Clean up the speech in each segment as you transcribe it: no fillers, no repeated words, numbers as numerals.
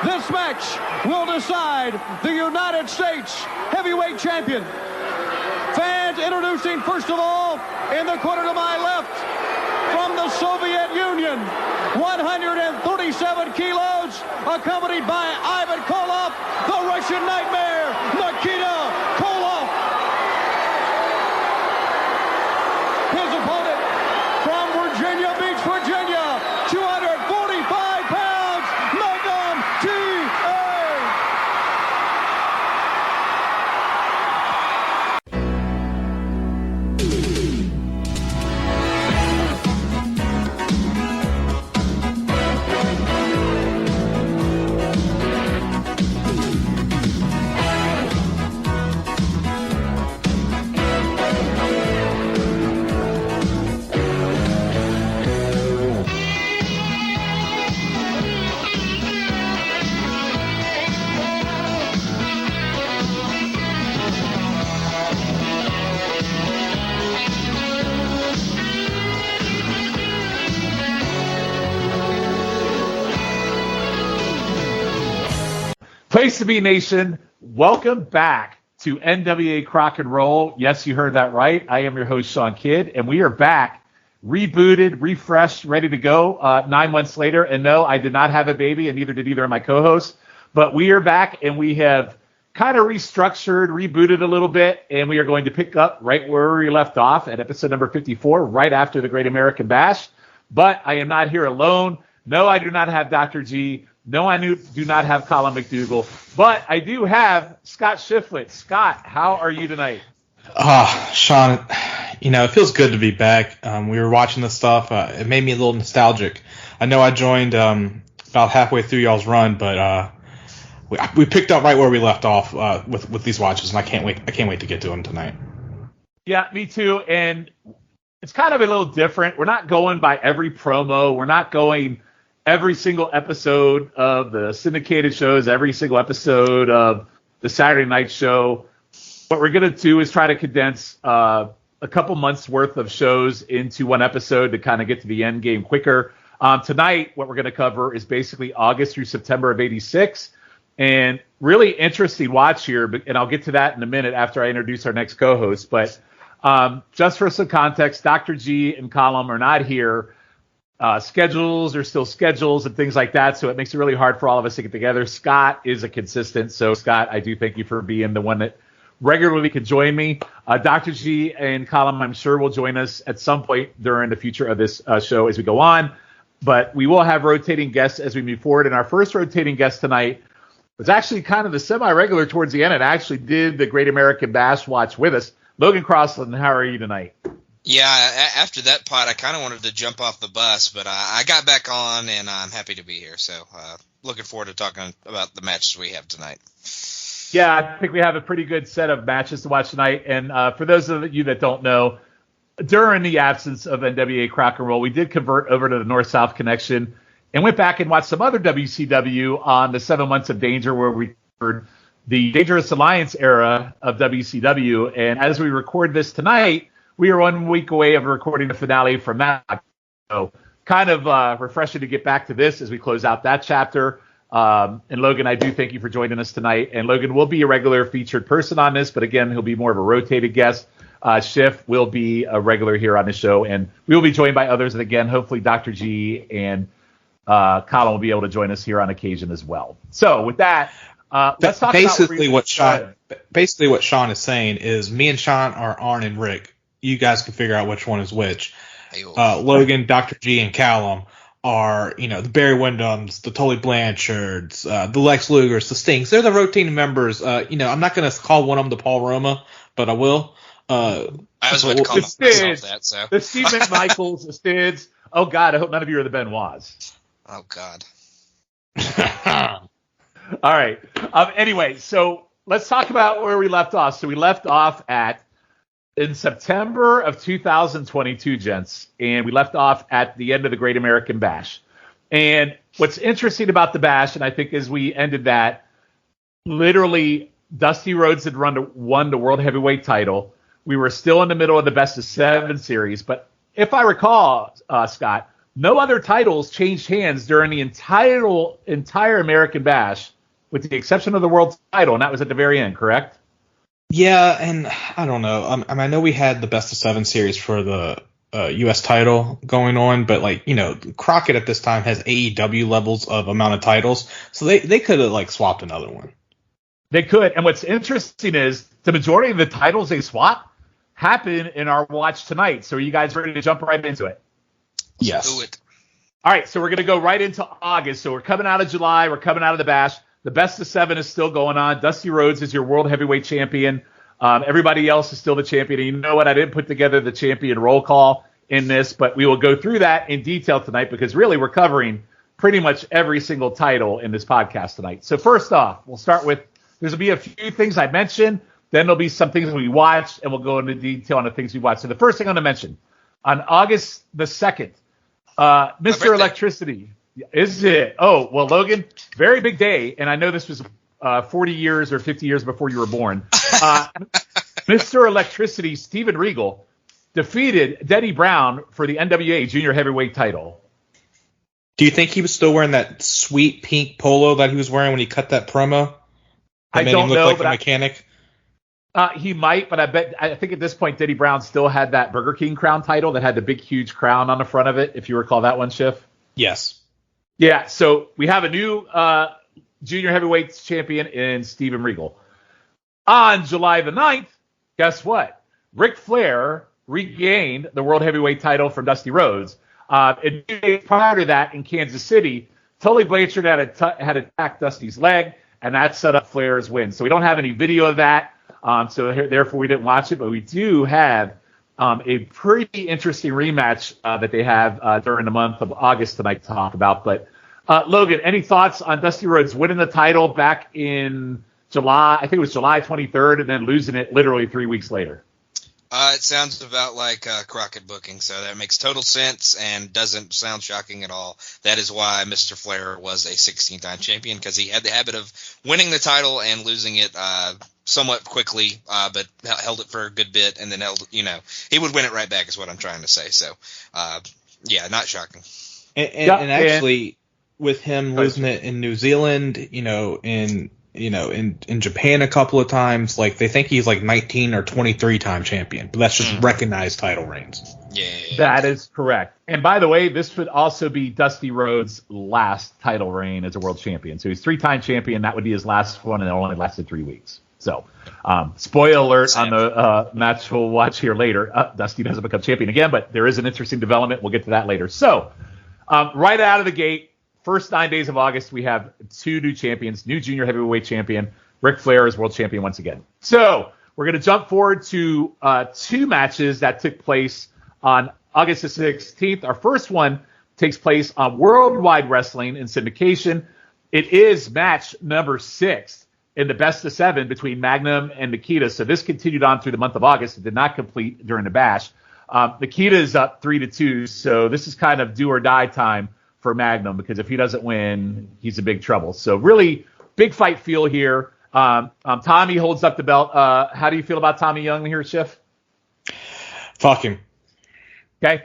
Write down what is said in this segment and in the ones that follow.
This match will decide the United States heavyweight champion. Fans, introducing first of all, in the corner to my left, from the Soviet Union, 137 kilos, accompanied by Ivan Koloff, the Russian Nightmare, Nikita Koloff. His opponent from Virginia Beach, Virginia, 245 pounds, Magnum T.A. Place to be, nation. Welcome back to NWA Crock and Roll. Yes, you heard that right. I am your host, Sean Kidd, and we are back, rebooted, refreshed, ready to go 9 months later. And no, I did not have a baby, and neither did either of my co-hosts. But we are back, and we have kind of restructured, rebooted a little bit, and we are going to pick up right where we left off at episode number 54, right after the Great American Bash. But I am not here alone. No, I do not have Dr. G. No, I do not have Colin McDougall, but I do have Scott Shiflett. Scott, how are you tonight? Sean, it feels good to be back. We were watching this stuff. It made me a little nostalgic. I know I joined about halfway through y'all's run, but we picked up right where we left off with these watches, and I can't wait to get to them tonight. Yeah, me too. And it's kind of a little different. We're not going by every promo. We're not going every single episode of the syndicated shows, every single episode of the Saturday night show. What we're going to do is try to condense a couple months worth of shows into one episode to kind of get to the end game quicker. Tonight, what we're going to cover is basically August through September of '86. And really interesting watch here, and I'll get to that in a minute after I introduce our next co-host. But just for some context, Dr. G and Colin are not here. Schedules are still schedules and things like that, so it makes it really hard for all of us to get together. Scott is a consistent, so Scott, I do thank you for being the one that regularly can join me. Dr. G and Colin, I'm sure, will join us at some point during the future of this show as we go on, but we will have rotating guests as we move forward, and our first rotating guest tonight was actually kind of the semi-regular towards the end and actually did the Great American Bash watch with us. Logan Crossland, how are you tonight? Yeah, after that pod, I kind of wanted to jump off the bus, but I got back on, and I'm happy to be here. So looking forward to talking about the matches we have tonight. Yeah, I think we have a pretty good set of matches to watch tonight. And for those of you that don't know, during the absence of NWA Crock and Roll, we did convert over to the North-South Connection and went back and watched some other WCW on the 7 Months of Danger, where we covered the Dangerous Alliance era of WCW. And as we record this tonight, we are 1 week away of recording the finale from that. So kind of refreshing to get back to this as we close out that chapter. And Logan, I do thank you for joining us tonight. And Logan will be a regular featured person on this, but again, he'll be more of a rotated guest. Schiff will be a regular here on the show, and we will be joined by others. And again, hopefully Dr. G and Colin will be able to join us here on occasion as well. So with that, let's talk basically about what Sean is saying is me and Sean are Arn and Rick. You guys can figure out which one is which. Logan, Dr. G, and Callum are, the Barry Windhams, the Tully Blanchards, the Lex Lugers, the Stings. They're the rotating members. I'm not going to call one of them the Paul Roma, but I will. I was about to call myself that. So the Steve McMichaels, the Stids. Oh God, I hope none of you are the Benoits. Oh God. All right. Anyway, so let's talk about where we left off. So we left off in September of 2022, gents, and we left off at the end of the Great American Bash. And what's interesting about the Bash, and I think as we ended that, literally Dusty Rhodes had won the World Heavyweight title. We were still in the middle of the Best of 7 series, but if I recall, Scott, No other titles changed hands during the entire American Bash, with the exception of the world title, and that was at the very end, correct? Yeah, and I don't know. I know we had the best of 7 series for the U.S. title going on, but Crockett at this time has AEW levels of amount of titles, so they could have swapped another one. They could, and what's interesting is the majority of the titles they swap happen in our watch tonight. So are you guys ready to jump right into it? Yes. Do it. All right, so we're going to go right into August. So we're coming out of July. We're coming out of the Bash. The best of 7 is still going on. Dusty Rhodes is your world heavyweight champion. Everybody else is still the champion. And you know what? I didn't put together the champion roll call in this, but we will go through that in detail tonight because really we're covering pretty much every single title in this podcast tonight. So first off, we'll start with, there's going to be a few things I mentioned. Then there'll be some things we watched, and we'll go into detail on the things we watched. So the first thing I'm going to mention, on August the 2nd, Mr. Electricity. Is it? Oh, well, Logan, very big day, and I know this was 40 years or 50 years before you were born. Mr. Electricity, Steven Regal, defeated Denny Brown for the NWA Junior Heavyweight title. Do you think he was still wearing that sweet pink polo that he was wearing when he cut that promo? I don't know. Like a mechanic? He might, but I think at this point, Denny Brown still had that Burger King crown title that had the big, huge crown on the front of it, if you recall that one, Schiff. Yes. Yeah, so we have a new junior heavyweight champion in Steven Regal. On July the 9th, guess what? Ric Flair regained the world heavyweight title from Dusty Rhodes. And 2 days prior to that in Kansas City, Tully Blanchard had attacked Dusty's leg, and that set up Flair's win. So we don't have any video of that. So therefore we didn't watch it, but we do have a pretty interesting rematch that they have during the month of August tonight to talk about. But Logan, any thoughts on Dusty Rhodes winning the title back in July? I think it was July 23rd, and then losing it literally 3 weeks later. It sounds about like Crockett booking, so that makes total sense and doesn't sound shocking at all. That is why Mr. Flair was a 16-time champion, because he had the habit of winning the title and losing it somewhat quickly, but held it for a good bit, and then he would win it right back is what I'm trying to say. So, yeah, not shocking. And actually, with him losing it in New Zealand, in Japan a couple of times, they think he's 19 or 23-time champion, but that's just recognized title reigns. Yeah. That is correct. And by the way, this would also be Dusty Rhodes' last title reign as a world champion. So he's 3-time champion. That would be his last one, and it only lasted 3 weeks. So, spoiler alert on the match we'll watch here later. Dusty doesn't become champion again, but there is an interesting development. We'll get to that later. So, right out of the gate, first 9 days of August, we have 2 new champions, new junior heavyweight champion. Ric Flair is world champion once again. So, we're going to jump forward to 2 matches that took place on August the 16th. Our first one takes place on Worldwide Wrestling in syndication. It is match number 6 in the best of 7 between Magnum and Nikita. So this continued on through the month of August. It did not complete during the Bash. Nikita is up 3-2, so this is kind of do or die time for Magnum, because if he doesn't win, he's in big trouble. So really big fight feel here. Tommy holds up the belt. How do you feel about Tommy Young here, Schiff? Fuck him. Okay.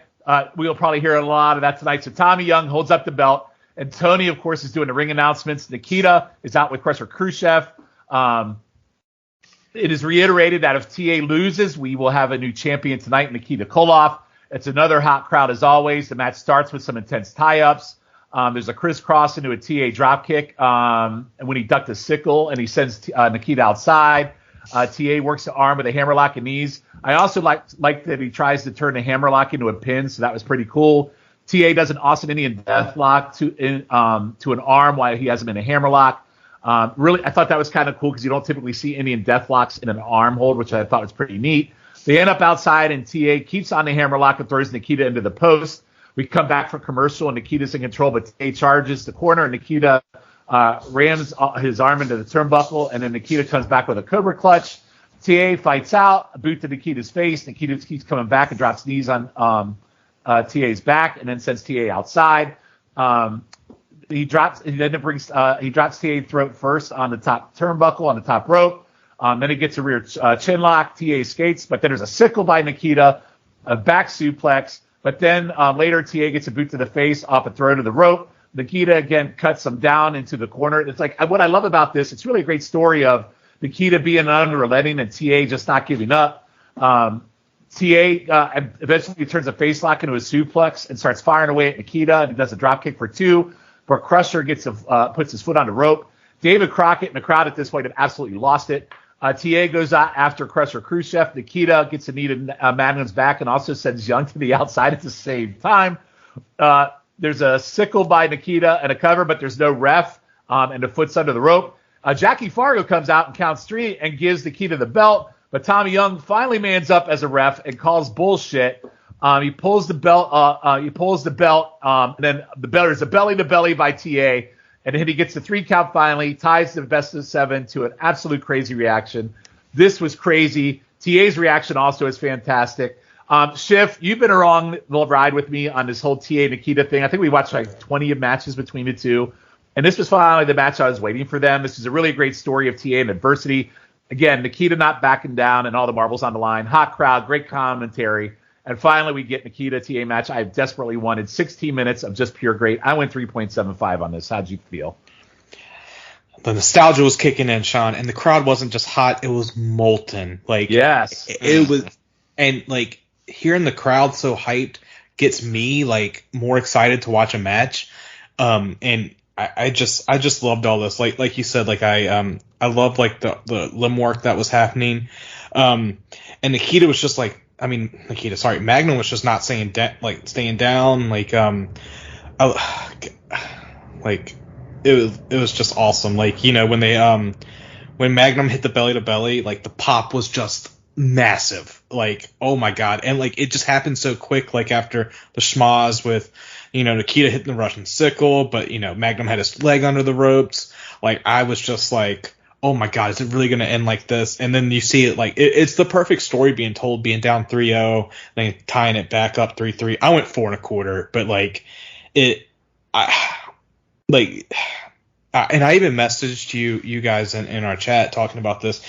We'll probably hear a lot of that tonight. So Tommy Young holds up the belt. And Tony, of course, is doing the ring announcements. Nikita is out with Crusher Khrushchev. It is reiterated that if TA loses, we will have a new champion tonight, Nikita Koloff. It's another hot crowd as always. The match starts with some intense tie-ups. There's a crisscross into a TA dropkick and when he ducked a sickle, and he sends Nikita outside. TA works the arm with a hammerlock and knees. I also like that he tries to turn the hammerlock into a pin, so that was pretty cool. TA does an awesome Indian deathlock to an arm while he has him in a hammerlock. Really, I thought that was kind of cool because you don't typically see Indian deathlocks in an arm hold, which I thought was pretty neat. They end up outside, and TA keeps on the hammerlock and throws Nikita into the post. We come back for commercial, and Nikita's in control, but TA charges the corner, and Nikita rams his arm into the turnbuckle, and then Nikita comes back with a Cobra clutch. TA fights out, a boot to Nikita's face. Nikita keeps coming back and drops knees on TA's back, and then sends TA outside. He drops TA throat first on the top turnbuckle on the top rope. Then he gets a rear chin lock. TA skates, but then there's a sickle by Nikita, a back suplex, But then later, TA gets a boot to the face off a throw to the rope. Nikita again cuts him down into the corner. It's like what I love about this. It's really a great story of Nikita being unrelenting and TA just not giving up. TA eventually turns a face lock into a suplex and starts firing away at Nikita, and he does a drop kick for 2. But Crusher puts his foot on the rope. David Crockett and the crowd at this point have absolutely lost it. TA goes out after Crusher Khrushchev. Nikita gets a knee to Magnum's back and also sends Young to the outside at the same time. There's a sickle by Nikita and a cover, but there's no ref, and the foot's under the rope. Jackie Fargo comes out and counts 3 and gives Nikita the belt, but Tommy Young finally mans up as a ref and calls bullshit. He pulls the belt. And then there's a belly to belly by TA, and then he gets the 3 count finally, ties the best of 7 to an absolute crazy reaction. This was crazy. TA's reaction also is fantastic. Schiff, you've been along the ride with me on this whole TA Nikita thing. I think we watched like 20 matches between the two, and this was finally the match I was waiting for them. This is a really great story of TA and adversity. Again, Nikita not backing down and all the marbles on the line. Hot crowd, great commentary. And finally, we get Nikita TA match I desperately wanted. 16 minutes of just pure great. I went 3.75 on this. How'd you feel? The nostalgia was kicking in, Sean, and the crowd wasn't just hot; it was molten. Like, yes, it was, and like hearing the crowd so hyped gets me like more excited to watch a match. And I just loved all this. Like you said, like I loved like the limb work that was happening. And Nikita was just like, Magnum was just not staying down. It was just awesome. Like, you know, when they when Magnum hit the belly to belly, like the pop was just massive. Like, oh my god. And like it just happened so quick, like after the schmaz with, you know, Nikita hitting the Russian sickle, but you know, Magnum had his leg under the ropes. Like I was just like, oh my god, is it really going to end like this? And then you see it, like it's the perfect story being told, being down 3-0, then tying it back up 3-3. I went 4 1/4, but like and I even messaged you guys in our chat talking about this.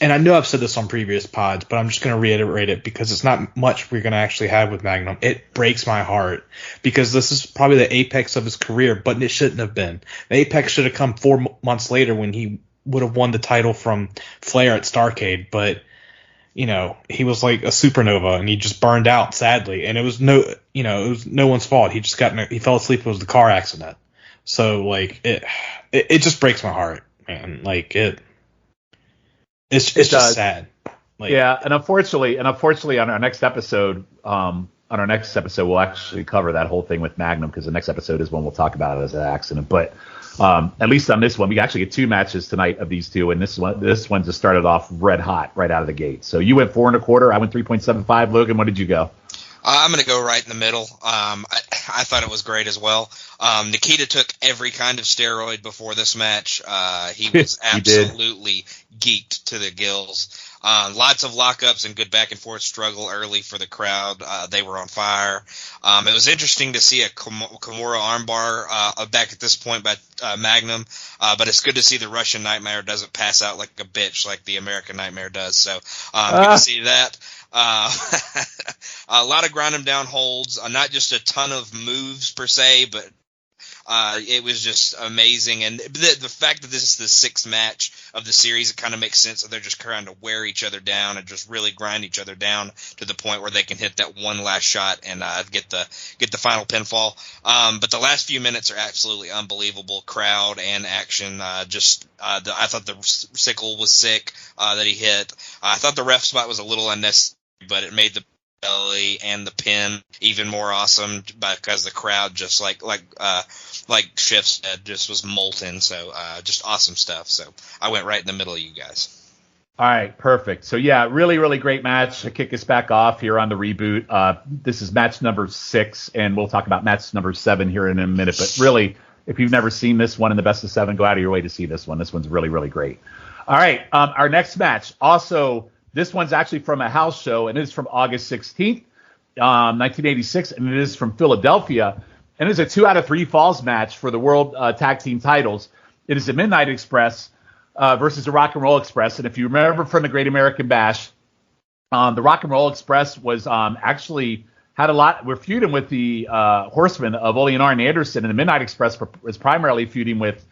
And I know I've said this on previous pods, but I'm just going to reiterate it because it's not much we're going to actually have with Magnum. It breaks my heart because this is probably the apex of his career, but it shouldn't have been. The apex should have come 4 months later when he would have won the title from Flair at Starrcade. But, you know, he was like a supernova and he just burned out sadly. And it was no one's fault. He fell asleep. It was the car accident. So like it just breaks my heart, man. Like It's just sad. Like, yeah, and unfortunately, on our next episode, we'll actually cover that whole thing with Magnum because the next episode is when we'll talk about it as an accident. But at least on this one, we actually get 2 matches tonight of these two, and this one just started off red hot right out of the gate. So you went 4 1/4. I went 3.75. Logan, what did you go? I'm going to go right in the middle. I thought it was great as well. Nikita took every kind of steroid before this match. He was absolutely geeked to the gills. Lots of lockups and good back and forth struggle early for the crowd. They were on fire. It was interesting to see a Kimura armbar back at this point by Magnum, but it's good to see the Russian Nightmare doesn't pass out like a bitch like the American Nightmare does. So good to see that. A lot of grind him down holds, not just a ton of moves per se, but it was just amazing. And the fact that this is the 6th match of the series, it kind of makes sense that they're just trying to wear each other down and just really grind each other down to the point where they can hit that one last shot and get the final pinfall. But the last few minutes are absolutely unbelievable. Crowd and action. I thought the sickle was sick that he hit. I thought the ref spot was a little unnecessary, but it made the belly and the pin even more awesome because the crowd just like Schiff said just was molten. So just awesome stuff. So I went right in the middle of you guys. All right, perfect. So yeah, really, really great match to kick us back off here on the reboot. This is match number 6, and we'll talk about match number 7 here in a minute. But really, if you've never seen this one in the best of 7, go out of your way to see this one. This one's really, really great. All right, our next match also. This one's actually from a house show, and it is from August 16th, 1986, and it is from Philadelphia. And it is a 2 out of 3 falls match for the World Tag Team titles. It is the Midnight Express versus the Rock and Roll Express. And if you remember from the Great American Bash, the Rock and Roll Express was actually had a lot. We're feuding with the Horsemen of Ole and Arn Anderson, and the Midnight Express was primarily feuding with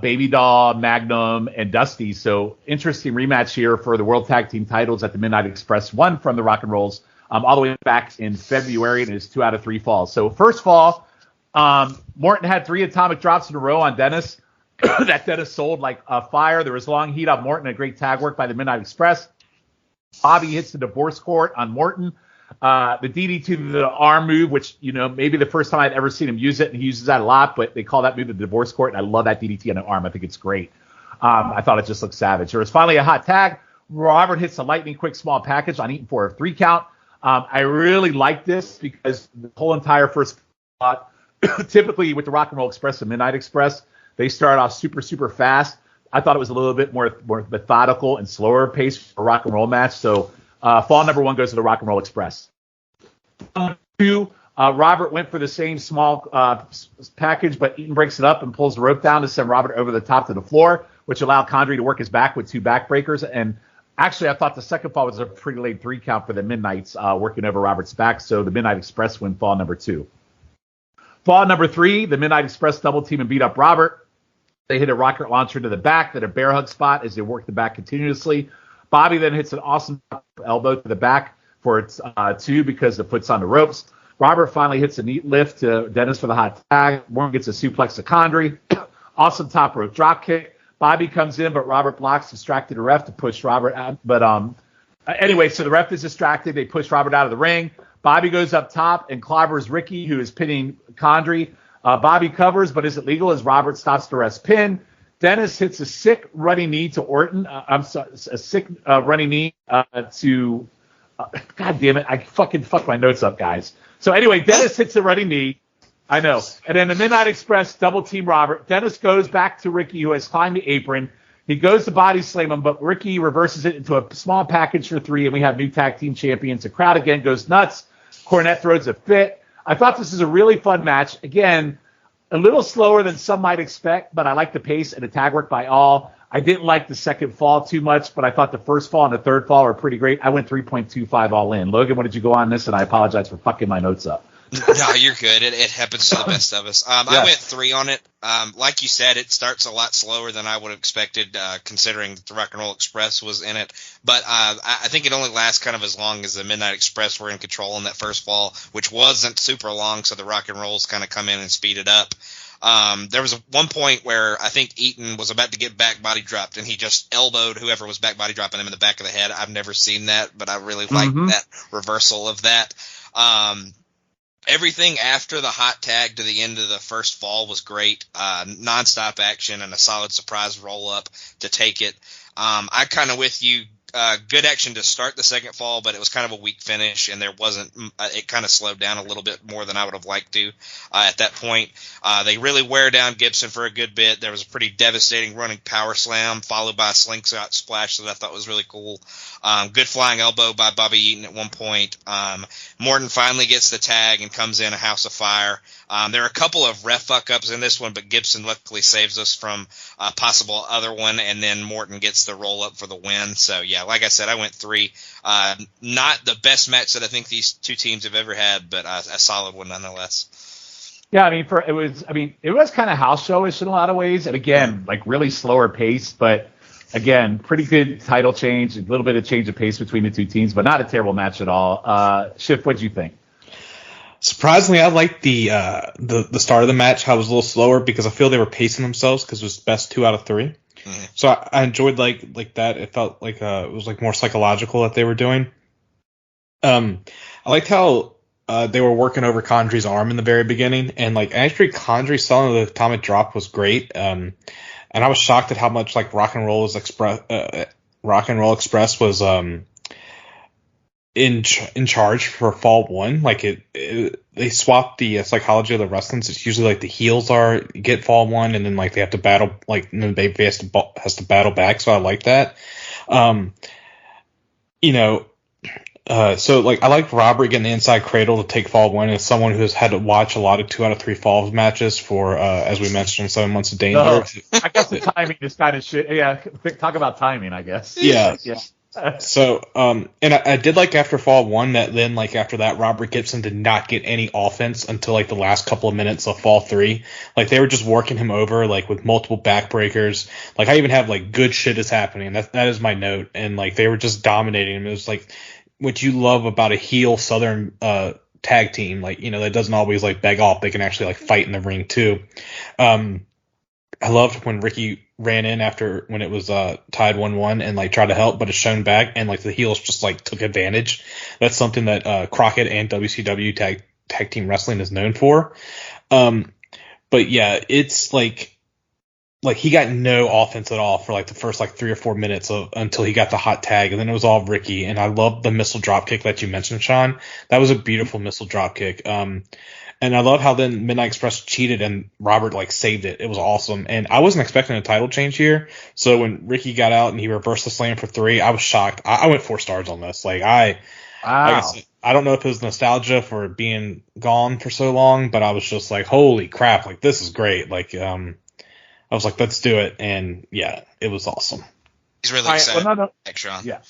Baby Doll, Magnum, and Dusty. So interesting rematch here for the World Tag Team titles that the Midnight Express won from the Rock and Rolls all the way back in February, and it's 2 out of 3 falls. So first fall, Morton had 3 atomic drops in a row on Dennis. That Dennis sold like fire. There was long heat on Morton and great tag work by the Midnight Express. Bobby hits the divorce court on Morton. The DDT to the arm move, which, maybe the first time I'd ever seen him use it, and he uses that a lot, but they call that move the divorce court, and I love that DDT on the arm. I think it's great. I thought it just looked savage. There was finally a hot tag. Robert hits a lightning quick small package on Eaton for a 3 count. I really like this because the whole entire first spot, typically with the Rock and Roll Express and Midnight Express, they start off super, super fast. I thought it was a little bit more methodical and slower pace for a Rock and Roll match. So fall number 1 goes to the Rock and Roll Express. 2, Robert went for the same small package, but Eaton breaks it up and pulls the rope down to send Robert over the top to the floor, which allowed Condrey to work his back with 2 backbreakers. And actually, I thought the second fall was a pretty late 3 count for the Midnights, working over Robert's back. So the Midnight Express win fall number 2. Fall number 3, the Midnight Express double team and beat up Robert. They hit a rocket launcher to the back, then a bear hug spot as they work the back continuously. Bobby then hits an awesome elbow to the back for its 2 because the foot's on the ropes. Robert finally hits a neat lift to Dennis for the hot tag. Warren gets a suplex to Condrey. Awesome top rope drop kick. Bobby comes in, but Robert blocks, distracted the ref to push Robert out. But anyway, so the ref is distracted. They push Robert out of the ring. Bobby goes up top and clobbers Ricky, who is pinning Condrey. Bobby covers, but is it legal as Robert stops the ref's pin? Dennis hits a sick running knee to Orton. A sick running knee to... God damn it. I fucking fucked my notes up, guys. So anyway, Dennis hits a running knee. I know. And then the Midnight Express double team Robert. Dennis goes back to Ricky, who has climbed the apron. He goes to body slam him, but Ricky reverses it into a small package for 3, and we have new tag team champions. The crowd again goes nuts. Cornette throws a fit. I thought this is a really fun match. Again, a little slower than some might expect, but I like the pace and the tag work by all. I didn't like the second fall too much, but I thought the first fall and the third fall were pretty great. I went 3.25 all in. Logan, what did you go on this? And I apologize for fucking my notes up. No, you're good. It happens to the best of us. I went 3 on it. Like you said, it starts a lot slower than I would have expected, considering that the Rock and Roll Express was in it. But I think it only lasts kind of as long as the Midnight Express were in control in that first fall, which wasn't super long, so the Rock and Rolls kind of come in and speed it up. There was one point where I think Eaton was about to get back body dropped, and he just elbowed whoever was back body dropping him in the back of the head. I've never seen that, but I really liked that reversal of that. Everything after the hot tag to the end of the first fall was great. Nonstop action and a solid surprise roll up to take it. I kind of with you. Good action to start the second fall, but it was kind of a weak finish, and there wasn't. It kind of slowed down a little bit more than I would have liked to at that point. They really wear down Gibson for a good bit. There was a pretty devastating running power slam followed by a slingshot splash that I thought was really cool. Good flying elbow by Bobby Eaton at one point. Morton finally gets the tag and comes in a house of fire. There are a couple of ref fuck-ups in this one, but Gibson luckily saves us from a possible other one, and then Morton gets the roll-up for the win. So, yeah, like I said, I went 3. Not the best match that I think these two teams have ever had, but a solid one nonetheless. Yeah, it was kind of house showish in a lot of ways, and again, like really slower pace, but again, pretty good title change, a little bit of change of pace between the two teams, but not a terrible match at all. Schiff, what'd you think? Surprisingly, I liked the start of the match, how it was a little slower because I feel they were pacing themselves because it was best 2 out of 3. Mm-hmm. So I enjoyed like that. It felt like it was like more psychological that they were doing. I liked how they were working over Condrey's arm in the very beginning, and like actually Condrey selling the atomic drop was great. And I was shocked at how much like Rock and Roll Express was in charge for fall 1. Like they swapped the psychology of the wrestling. It's usually like the heels get fall 1, and then like they have to battle, like, and then the baby has to battle back. So I like that. So like I like Robert getting the inside cradle to take fall 1 as someone who's had to watch a lot of 2 out of 3 falls matches for as we mentioned, 7 months of danger. I guess the timing is kind of shit. Yeah, talk about timing, I guess. Yeah. So, and I did like after Fall 1 that then, like, after that, Robert Gibson did not get any offense until, like, the last couple of minutes of Fall 3. Like, they were just working him over, like, with multiple backbreakers. Like, I even have, like, good shit is happening. That is my note. And, like, they were just dominating him. It was, like, what you love about a heel Southern tag team. Like, you know, that doesn't always, like, beg off. They can actually, like, fight in the ring, too. I loved when Ricky ran in after when it was tied 1-1 and like tried to help, but it's shown back and like the heels just like took advantage. That's something that Crockett and WCW tag team wrestling is known for. But yeah, it's like he got no offense at all for like the first like 3 or 4 minutes until he got the hot tag, and then it was all Ricky. And I love the missile drop kick that you mentioned, Sean. That was a beautiful missile drop kick. And I love how then Midnight Express cheated and Robert like saved it. It was awesome. And I wasn't expecting a title change here. So when Ricky got out and he reversed the slam for 3, I was shocked. I went 4 stars on this. Like I don't know if it was nostalgia for being gone for so long, but I was just like, holy crap, like this is great. Like I was like, let's do it. And yeah, it was awesome. He's really excited. Well, no. Sean. Yeah.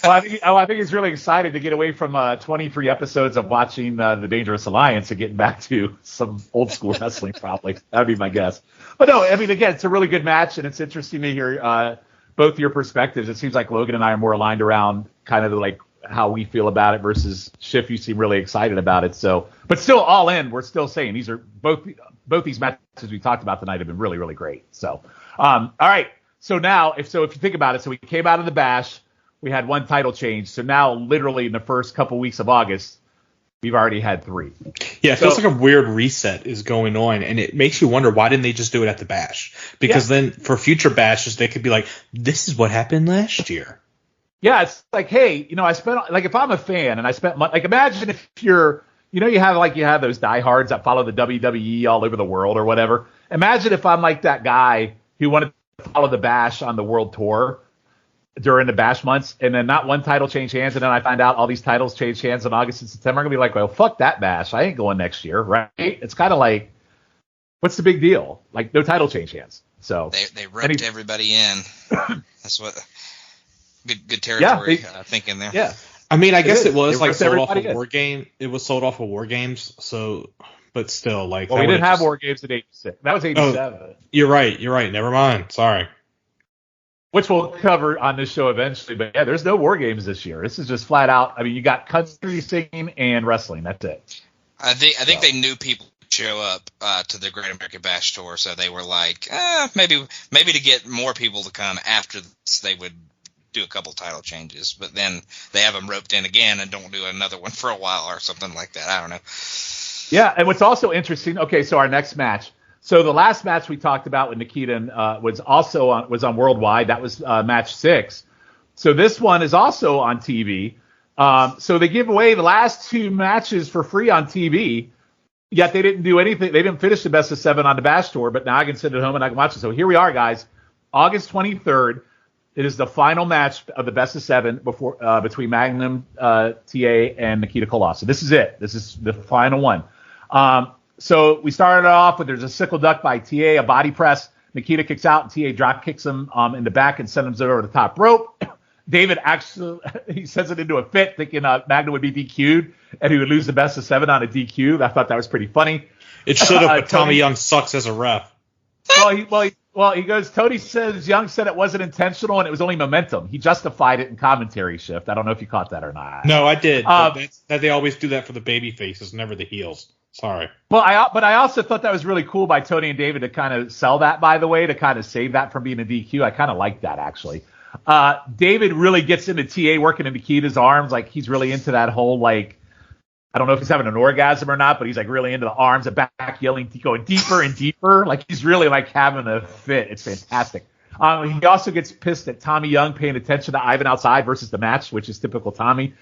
Well, I think he's really excited to get away from 23 episodes of watching the Dangerous Alliance and getting back to some old school wrestling, probably. That would be my guess. But no, I mean, again, it's a really good match, and it's interesting to hear both your perspectives. It seems like Logan and I are more aligned around kind of like how we feel about it versus Schiff. You seem really excited about it. So, but still, all in, we're still saying these are both these matches we talked about tonight have been really, really great. So, all right. So now, if you think about it, so we came out of the Bash, we had 1 title change. So now, literally in the first couple weeks of August, we've already had 3. Yeah, it feels like a weird reset is going on, and it makes you wonder why didn't they just do it at the Bash? Because then for future Bashes, they could be like, this is what happened last year. Yeah, it's like, hey, you know, I spent like if I'm a fan and I spent money, like imagine if you're, you know, you have those diehards that follow the WWE all over the world or whatever. Imagine if I'm like that guy who wanted follow the Bash on the world tour during the Bash months, and then not 1 title change hands, and then I find out all these titles change hands in August and September. I'm gonna be like, well, fuck that Bash. I ain't going next year, right? It's kind of like, what's the big deal? Like, no title change hands. So they roped everybody in. That's what good territory thinking there. Yeah. I mean, I guess it was like sold off of War Game. It was sold off of War Games, so. But still, like... Well, we didn't have War Games in 86. That was 87. Oh, you're right. Never mind. Sorry. Which we'll cover on this show eventually. But yeah, there's no War Games this year. This is just flat out... I mean, you got country singing and wrestling. That's it. I think they knew people would show up to the Great American Bash Tour, so they were like, maybe to get more people to come after this, they would do a couple title changes. But then they have them roped in again and don't do another one for a while or something like that. I don't know. Yeah, and what's also interesting, okay, so our next match. So the last match we talked about with Nikita was on Worldwide. That was match 6. So this one is also on TV. So they give away the last 2 matches for free on TV, yet they didn't do anything. They didn't finish the best of 7 on the Bash Tour, but now I can sit at home and I can watch it. So here we are, guys. August 23rd. It is the final match of the best of 7 between Magnum TA and Nikita Koloff. So this is it. This is the final one. So we started off with there's a sickle duck by TA, a body press. Nikita kicks out, and TA drop kicks him in the back and sends him over the top rope. David actually he sends it into a fit, thinking Magnum would be DQ'd and he would lose the best of 7 on a DQ. I thought that was pretty funny. It should have, but Tommy Young sucks as a ref. Well, he goes, Tony says Young said it wasn't intentional and it was only momentum. He justified it in commentary shift. I don't know if you caught that or not. No, I did. That they always do that for the baby faces, never the heels. Sorry. Well, I also thought that was really cool by Tony and David to kind of sell that, by the way, to kind of save that from being a DQ. I kind of like that, actually. David really gets into TA working in Nikita's arms. Like, he's really into that whole, like, I don't know if he's having an orgasm or not, but he's like really into the arms and back yelling, going deeper and deeper. Like, he's really like having a fit. It's fantastic. He also gets pissed at Tommy Young paying attention to Ivan outside versus the match, which is typical Tommy.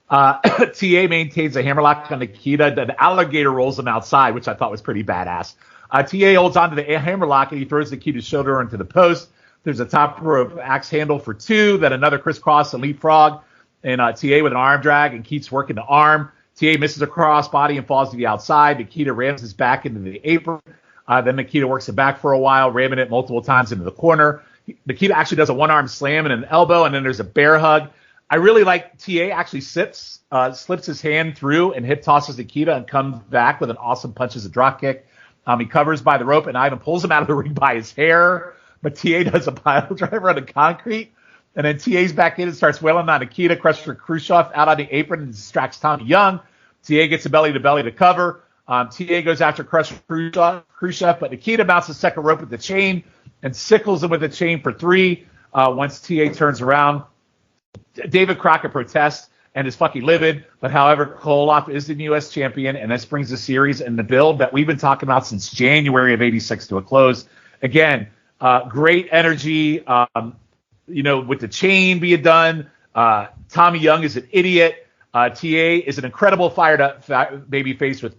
TA maintains a hammerlock on Nikita. The alligator rolls him outside, which I thought was pretty badass. TA holds onto the hammerlock and he throws Nikita's shoulder into the post. There's a top rope axe handle for 2, then another crisscross and leapfrog, and TA with an arm drag and keeps working the arm. TA misses a crossbody and falls to the outside. Nikita rams his back into the apron. Then Nikita works it back for a while, ramming it multiple times into the corner. Nikita actually does a one-arm slam and an elbow, and then there's a bear hug. I really like TA actually slips his hand through and hip tosses Nikita and comes back with an awesome punch as a drop kick. He covers by the rope, and Ivan pulls him out of the ring by his hair. But TA does a pile driver on the concrete. And then TA's back in and starts wailing on Nikita. Crusher Khrushchev out on the apron and distracts Tommy Young. TA gets a belly-to-belly to cover. TA goes after Crusher Khrushchev, but Nikita mounts the second rope with the chain and sickles him with the chain for 3 once TA turns around. David Crockett protests and is fucking livid, but however, Koloff is the U.S. champion, and this brings the series and the build that we've been talking about since January of '86 to a close. Again, great energy, with the chain being done. Tommy Young is an idiot. TA is an incredible fired up baby face with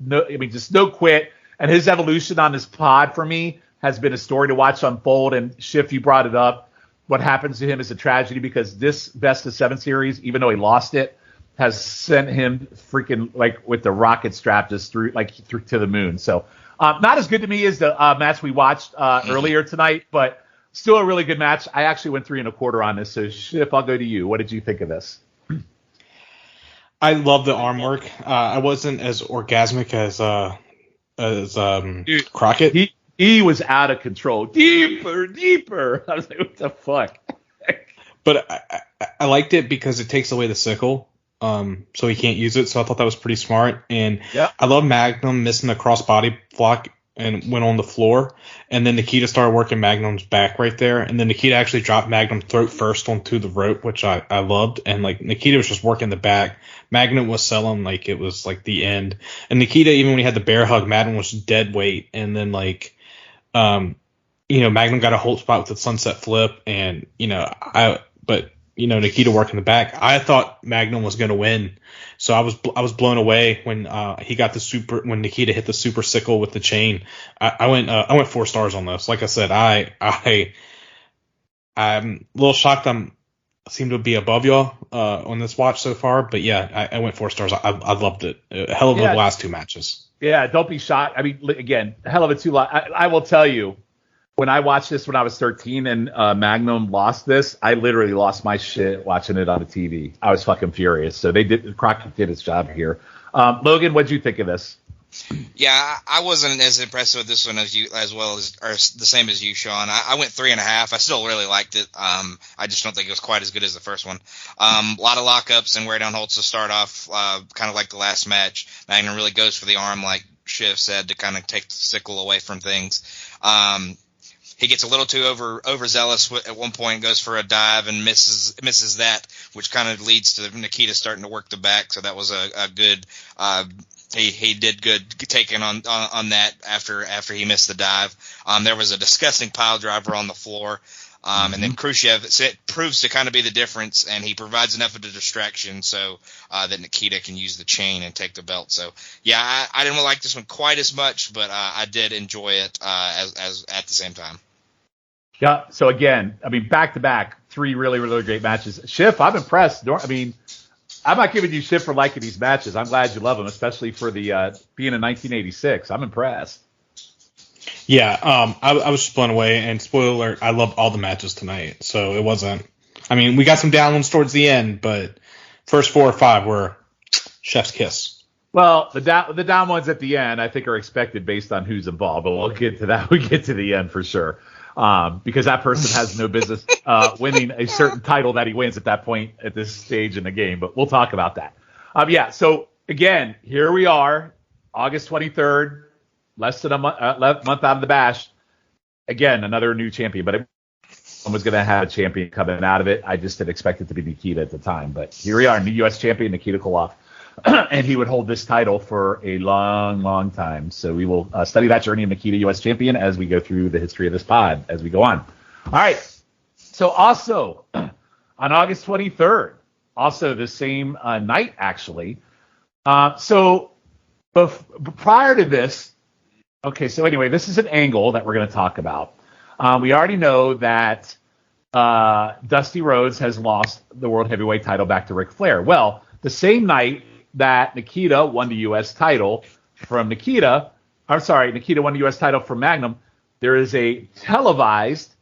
just no quit, and his evolution on this pod for me has been a story to watch unfold. And Schiff, you brought it up. What happens to him is a tragedy because this best of 7 series, even though he lost it, has sent him freaking with the rocket strap just through to the moon. So not as good to me as the match we watched earlier tonight, but still a really good match. I actually went 3 1/4 on this. So Schiff, I'll go to you. What did you think of this? I love the arm work. I wasn't as orgasmic as Crockett. He was out of control. Deeper. I was like, what the fuck? But I liked it because it takes away the sickle, so he can't use it. So I thought that was pretty smart. And I love Magnum missing the crossbody block and went on the floor. And then Nikita started working Magnum's back right there. And then Nikita actually dropped Magnum throat first onto the rope, which I loved. And Nikita was just working the back. Magnum was selling like it was like the end. And Nikita, even when he had the bear hug, Magnum was dead weight. And then Magnum got a hold spot with the sunset flip, and Nikita working the back. I thought Magnum was going to win, so I was blown away when he got when Nikita hit the super sickle with the chain. I went 4 stars on this. Like I said, I'm a little shocked. I seem to be above y'all on this watch so far, but yeah, I went 4 stars. I loved it. A hell of the last 2 matches. Yeah, don't be shocked. I mean, again, hell of a 2 lot. I will tell you, when I watched this when I was 13 and Magnum lost this, I literally lost my shit watching it on the TV. I was fucking furious. So Crockett did his job here. Logan, what'd you think of this? Yeah, I wasn't as impressed with this one as you, or the same as you, Sean. I went 3.5. I still really liked it. I just don't think it was quite as good as the first one. A lot of lockups and wear down holds to start off, kind of like the last match. Magnum really goes for the arm, like Schiff said, to kind of take the sickle away from things. He gets a little too overzealous at one point, goes for a dive and misses that, which kind of leads to Nikita starting to work the back. So that was a good. He did good taking on that after he missed the dive. There was a disgusting pile driver on the floor. And then Khrushchev proves to kind of be the difference, and he provides enough of a distraction so that Nikita can use the chain and take the belt. So, yeah, I didn't like this one quite as much, but I did enjoy it as at the same time. Yeah, so again, I mean, back-to-back, 3 really, really great matches. Schiff, I'm impressed. I mean, I'm not giving you shit for liking these matches. I'm glad you love them, especially for the being in 1986. I'm impressed. Yeah, I was just blown away. And spoiler alert, I loved all the matches tonight. So it wasn't. I mean, we got some down ones towards the end, but first 4 or 5 were chef's kiss. Well, the down ones at the end, I think, are expected based on who's involved. But we'll get to that. We get to the end for sure. Because that person has no business winning a certain title that he wins at that point at this stage in the game. But we'll talk about that. So again, here we are, August 23rd, less than a month out of the bash. Again, another new champion, but someone's going to have a champion coming out of it. I just didn't expect it to be Nikita at the time. But here we are, new U.S. champion, Nikita Koloff. And he would hold this title for a long, long time. So we will study that journey of Nikita, U.S. champion, as we go through the history of this pod as we go on. All right. So also on August 23rd, also the same night, actually. So prior to this, okay, so anyway, this is an angle that we're going to talk about. We already know that Dusty Rhodes has lost the World Heavyweight title back to Ric Flair. Well, the same night that Nikita won the U.S. title from Nikita won the U.S. title from Magnum, there is a televised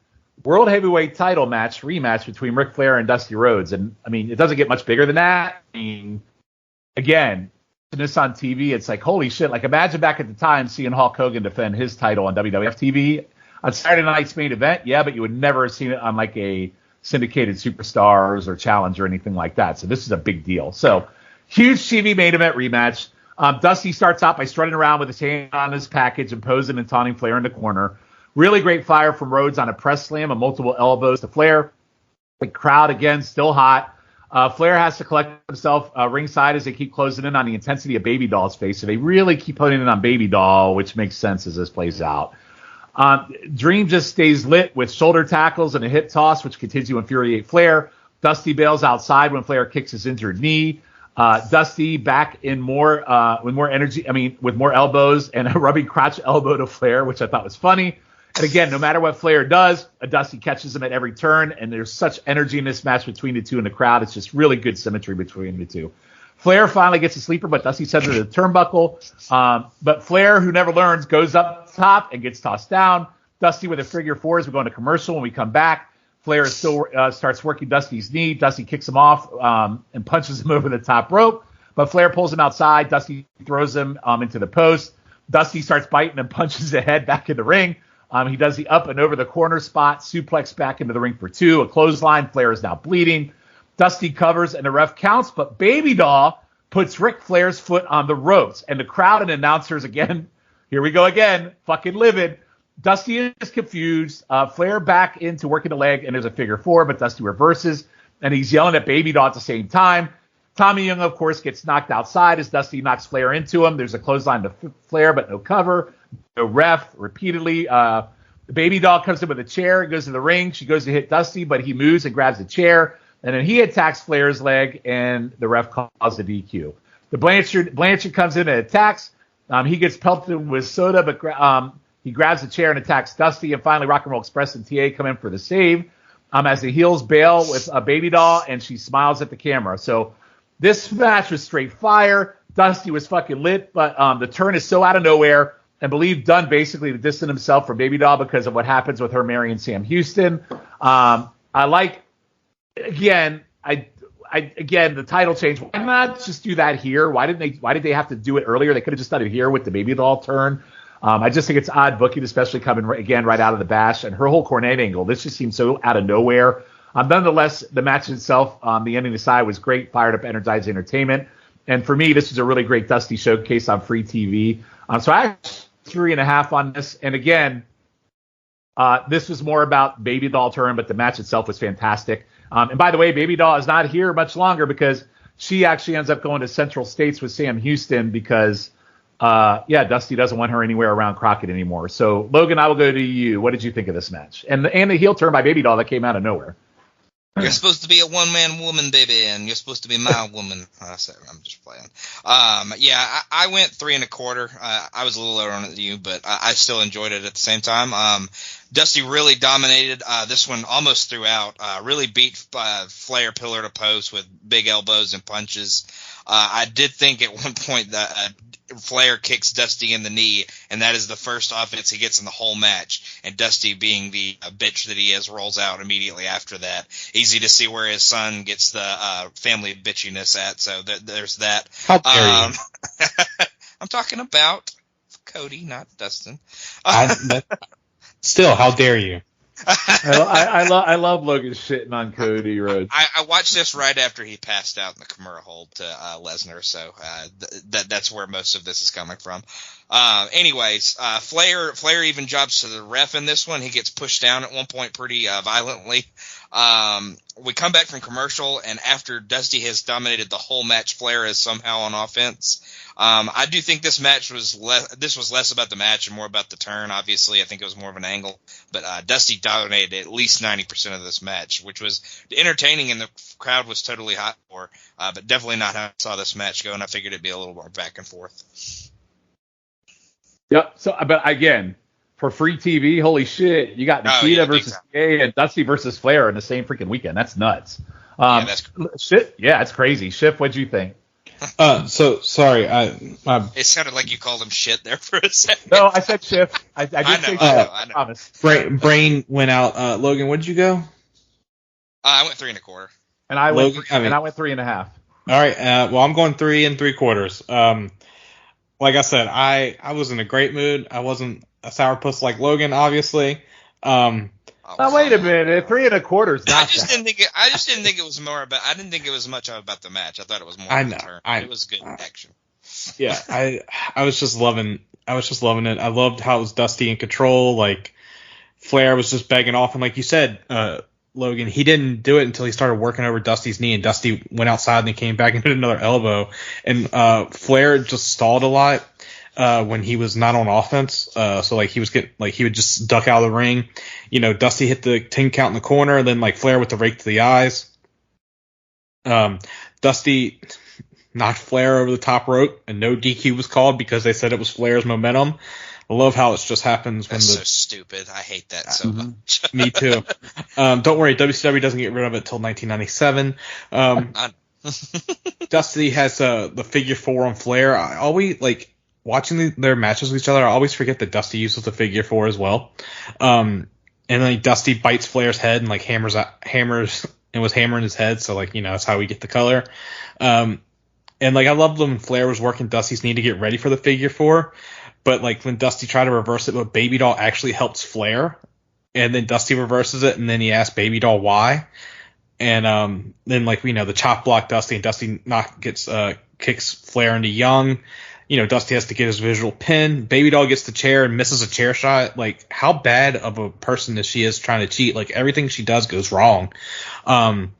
World Heavyweight title rematch between Ric Flair and Dusty Rhodes. And, I mean, it doesn't get much bigger than that. I mean, again, this on TV, it's like, holy shit. Like, imagine back at the time seeing Hulk Hogan defend his title on WWF TV. On Saturday night's main event, yeah, but you would never have seen it on, like, a syndicated Superstars or Challenge or anything like that. So this is a big deal. So, huge TV main event rematch. Dusty starts out by strutting around with his hand on his package and posing and taunting Flair in the corner. Really great fire from Rhodes on a press slam and multiple elbows to Flair. The crowd, again, still hot. Flair has to collect himself ringside as they keep closing in on the intensity of Baby Doll's face. So they really keep putting it on Baby Doll, which makes sense as this plays out. Dream just stays lit with shoulder tackles and a hip toss, which continues to infuriate Flair. Dusty bails outside when Flair kicks his injured knee. Dusty back in more with more energy. I mean, with more elbows and a rubbing crotch elbow to Flair, which I thought was funny. And again, no matter what Flair does, Dusty catches him at every turn, and there's such energy in this match between the two in the crowd. It's just really good symmetry between the two. Flair finally gets a sleeper, but Dusty sends it to the turnbuckle. But Flair, who never learns, goes up top and gets tossed down. Dusty with a figure four as we go into commercial. When we come back, Flair still starts working Dusty's knee. Dusty kicks him off and punches him over the top rope. But Flair pulls him outside. Dusty throws him into the post. Dusty starts biting and punches the head back in the ring. He does the up and over the corner spot, suplex back into the ring for two, a clothesline. Flair is now bleeding. Dusty covers and the ref counts, but Baby Doll puts Ric Flair's foot on the ropes. And the crowd and announcers again, here we go again, fucking livid. Dusty is confused. Flair back into working the leg, and there's a figure four, but Dusty reverses, and he's yelling at Baby Doll at the same time. Tommy Young, of course, gets knocked outside as Dusty knocks Flair into him. There's a clothesline to Flair, but no cover. No ref repeatedly. Baby Doll comes in with a chair, goes to the ring. She goes to hit Dusty, but he moves and grabs the chair. And then he attacks Flair's leg, and the ref calls the DQ. The Blanchard comes in and attacks. He gets pelted with soda, but he grabs the chair and attacks Dusty. And finally, Rock and Roll Express and TA come in for the save. As the heels bail with a Baby Doll, and she smiles at the camera. So this match was straight fire. Dusty was fucking lit, but the turn is so out of nowhere. And believe Dunn basically to distance himself from Baby Doll because of what happens with her marrying Sam Houston. I like, again, the title change. Why not just do that here? Why did they have to do it earlier? They could have just done it here with the Baby Doll turn. I just think it's odd booking, especially coming right out of the bash, and her whole Cornette angle. This just seems so out of nowhere. Nonetheless, the match itself, the ending aside, was great, fired up, energized entertainment. And for me, this is a really great Dusty showcase on free TV. So I actually 3.5 on this. And again, this was more about Baby Doll turn, but the match itself was fantastic. And by the way, Baby Doll is not here much longer because she actually ends up going to Central States with Sam Houston because, Dusty doesn't want her anywhere around Crockett anymore. So, Logan, I will go to you. What did you think of this match? And the heel turn by Baby Doll that came out of nowhere. You're supposed to be a one-man woman, baby, and you're supposed to be my woman. I'm just playing. I went 3.25. I was a little lower on it than you, but I still enjoyed it at the same time. Dusty really dominated this one almost throughout. Really beat Flair pillar to post with big elbows and punches. I did think at one point that Flair kicks Dusty in the knee, and that is the first offense he gets in the whole match. And Dusty, being the bitch that he is, rolls out immediately after that. Easy to see where his son gets the family bitchiness at. So there's that. How dare you? I'm talking about Cody, not Dustin. Still, how dare you? I love Logan shitting on Cody Rhodes. I watched this right after he passed out in the Kimura hold to Lesnar, so that's where most of this is coming from. Anyways, Flair even jumps to the ref in this one. He gets pushed down at one point pretty violently. We come back from commercial, and after Dusty has dominated the whole match, Flair is somehow on offense. I do think this match was less about the match and more about the turn. Obviously, I think it was more of an angle, but Dusty dominated at least 90% of this match, which was entertaining, and the crowd was totally hot for. But definitely not how I saw this match go, and I figured it'd be a little more back and forth. Yep. So, but again, for free TV, holy shit, you got Nikita versus TA and Dusty versus Flair in the same freaking weekend. That's nuts. That's shit. Yeah, it's crazy. Schiff, what'd you think? So sorry, It sounded like you called him shit there for a second. No, I said Schiff. I did say Schiff. I know. Promise. brain went out. Logan, what did you go? I went 3 1/4. And I went. Logan, I went 3.5. All right. Well, I'm going 3 3/4. Like I said, I was in a great mood. I wasn't a sourpuss like Logan, obviously. Now wait a minute, 3 1/4 is not. I just didn't think it was more about. I didn't think it was much about the match. I thought it was more. The turn. It was good action. Yeah, I was just loving. I was just loving it. I loved how it was Dusty in control. Like Flair was just begging off, and like you said, Logan, he didn't do it until he started working over Dusty's knee, and Dusty went outside and he came back and hit another elbow. And Flair just stalled a lot when he was not on offense. So like he would just duck out of the ring. You know, Dusty hit the 10 count in the corner, and then like Flair with the rake to the eyes. Dusty knocked Flair over the top rope, and no DQ was called because they said it was Flair's momentum. I love how it just happens when That's so stupid. I hate that so much. Me too. Don't worry, WCW doesn't get rid of it until 1997. Dusty has the figure 4 on Flair. I always like watching their matches with each other. I always forget that Dusty uses the figure 4 as well. And then Dusty bites Flair's head and like hammers and was hammering his head. So like, you know, that's how we get the color. And like I loved when Flair was working Dusty's knee to get ready for the figure 4. But like when Dusty tried to reverse it, but Baby Doll actually helps Flair, and then Dusty reverses it, and then he asks Baby Doll why, and then like we know the chop block Dusty, and Dusty kicks Flair into Young. You know, Dusty has to get his visual pin. Baby Doll gets the chair and misses a chair shot. Like how bad of a person is she trying to cheat? Like everything she does goes wrong. And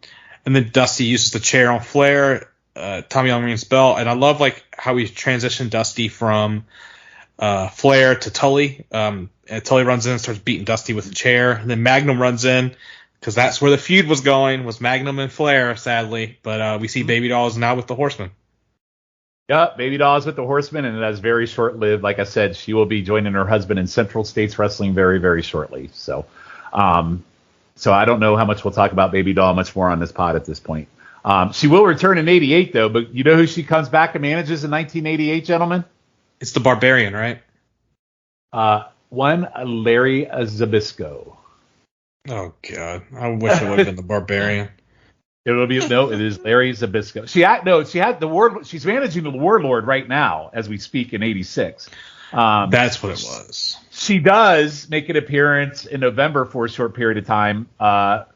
then Dusty uses the chair on Flair. Tommy Young rings bell, and I love like how we transitioned Dusty from Flair to Tully. And Tully runs in and starts beating Dusty with a chair. And then Magnum runs in because that's where the feud was going, was Magnum and Flair, sadly. But we see Baby Doll is now with the Horsemen. Yeah, Baby Doll is with the Horsemen, and that's very short-lived. Like I said, she will be joining her husband in Central States Wrestling very, very shortly. So I don't know how much we'll talk about Baby Doll much more on this pod at this point. She will return in 88, though. But you know who she comes back and manages in 1988, gentlemen? It's the Barbarian, right? One Larry Zbyszko. Oh God, I wish it would have been the Barbarian. It is Larry Zbyszko. She had the word. She's managing the Warlord right now as we speak in '86. That's what it was. She does make an appearance in November for a short period of time,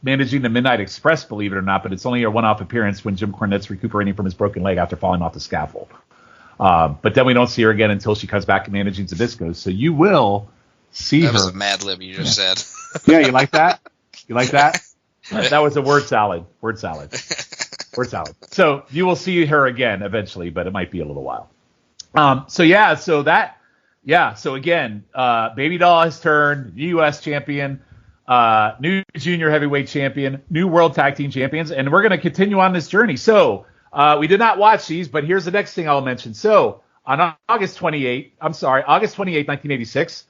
managing the Midnight Express, believe it or not. But it's only a one-off appearance when Jim Cornette's recuperating from his broken leg after falling off the scaffold. But then we don't see her again until she comes back managing Zbyszko. So you will see her. That was a Mad Lib you just said. Yeah, you like that? You like that? That was a word salad. Word salad. So you will see her again eventually, but it might be a little while. So again, Baby Doll has turned new U.S. champion, new junior heavyweight champion, new world tag team champions, and we're going to continue on this journey. So we did not watch these, but here's the next thing I'll mention. So on August 28th, 1986,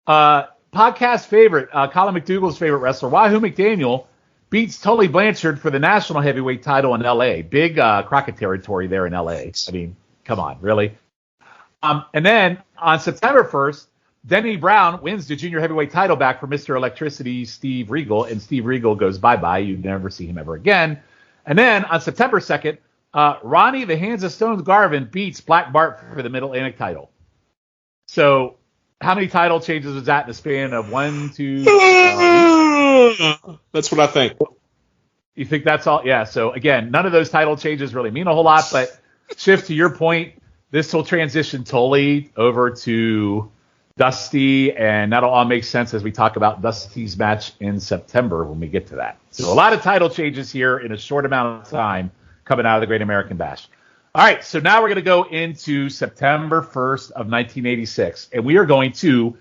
podcast favorite, Colin McDougal's favorite wrestler, Wahoo McDaniel, beats Tully Blanchard for the national heavyweight title in L.A. Big Crockett territory there in L.A. I mean, come on, really? And then on September 1st, Denny Brown wins the junior heavyweight title back for Mr. Electricity Steve Regal, and Steve Regal goes bye-bye. You never see him ever again. And then on September 2nd, Ronnie the Hands of Stone Garvin beats Black Bart for the Middle Atlantic title. So how many title changes was that in the span of 1, 2, That's what I think. You think that's all? Yeah. So again, none of those title changes really mean a whole lot, but Shift, to your point, this will transition Tully over to Dusty, and that'll all make sense as we talk about Dusty's match in September when we get to that. So a lot of title changes here in a short amount of time coming out of the Great American Bash. All right, so now we're going to go into September 1st of 1986, and we are going to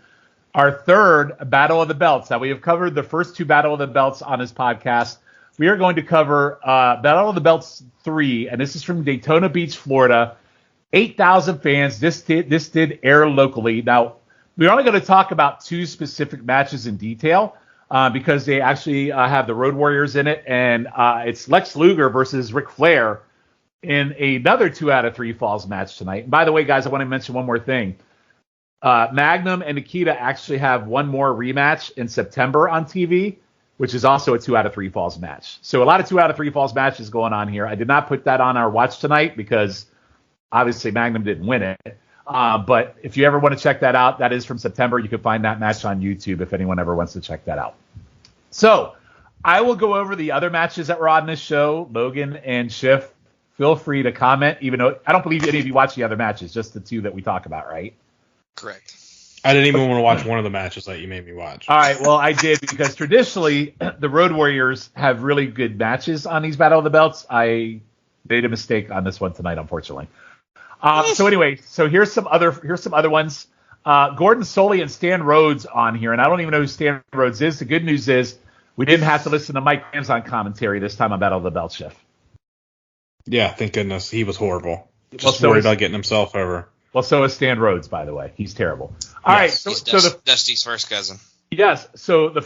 our third Battle of the Belts. Now, we have covered the first two Battle of the Belts on this podcast. We are going to cover Battle of the Belts 3, and this is from Daytona Beach, Florida. 8,000 fans. This did air locally. Now, we're only going to talk about two specific matches in detail because they actually have the Road Warriors in it, and it's Lex Luger versus Ric Flair in another 2 out of 3 falls match tonight. And by the way, guys, I want to mention one more thing. Magnum and Nikita actually have one more rematch in September on TV, which is also a 2 out of 3 falls match. So a lot of 2 out of 3 falls matches going on here. I did not put that on our watch tonight because obviously Magnum didn't win it. But if you ever want to check that out, that is from September. You can find that match on YouTube if anyone ever wants to check that out. So I will go over the other matches that were on this show. Logan and Schiff, feel free to comment, even though I don't believe any of you watch the other matches, just the 2 that we talk about, right? Correct. I didn't even want to watch one of the matches that you made me watch. All right, well, I did because traditionally the Road Warriors have really good matches on these Battle of the Belts. I made a mistake on this one tonight, unfortunately. So anyway, here's some other ones. Gordon Soley and Stan Rhodes on here, and I don't even know who Stan Rhodes is. The good news is we didn't have to listen to Mike Rams on commentary this time on Battle of the Belts, Schiff. Yeah, thank goodness. He was horrible. Just worried about getting himself over. Well, so is Stan Rhodes, by the way. He's terrible. All right, so Dusty's first cousin. Yes. So the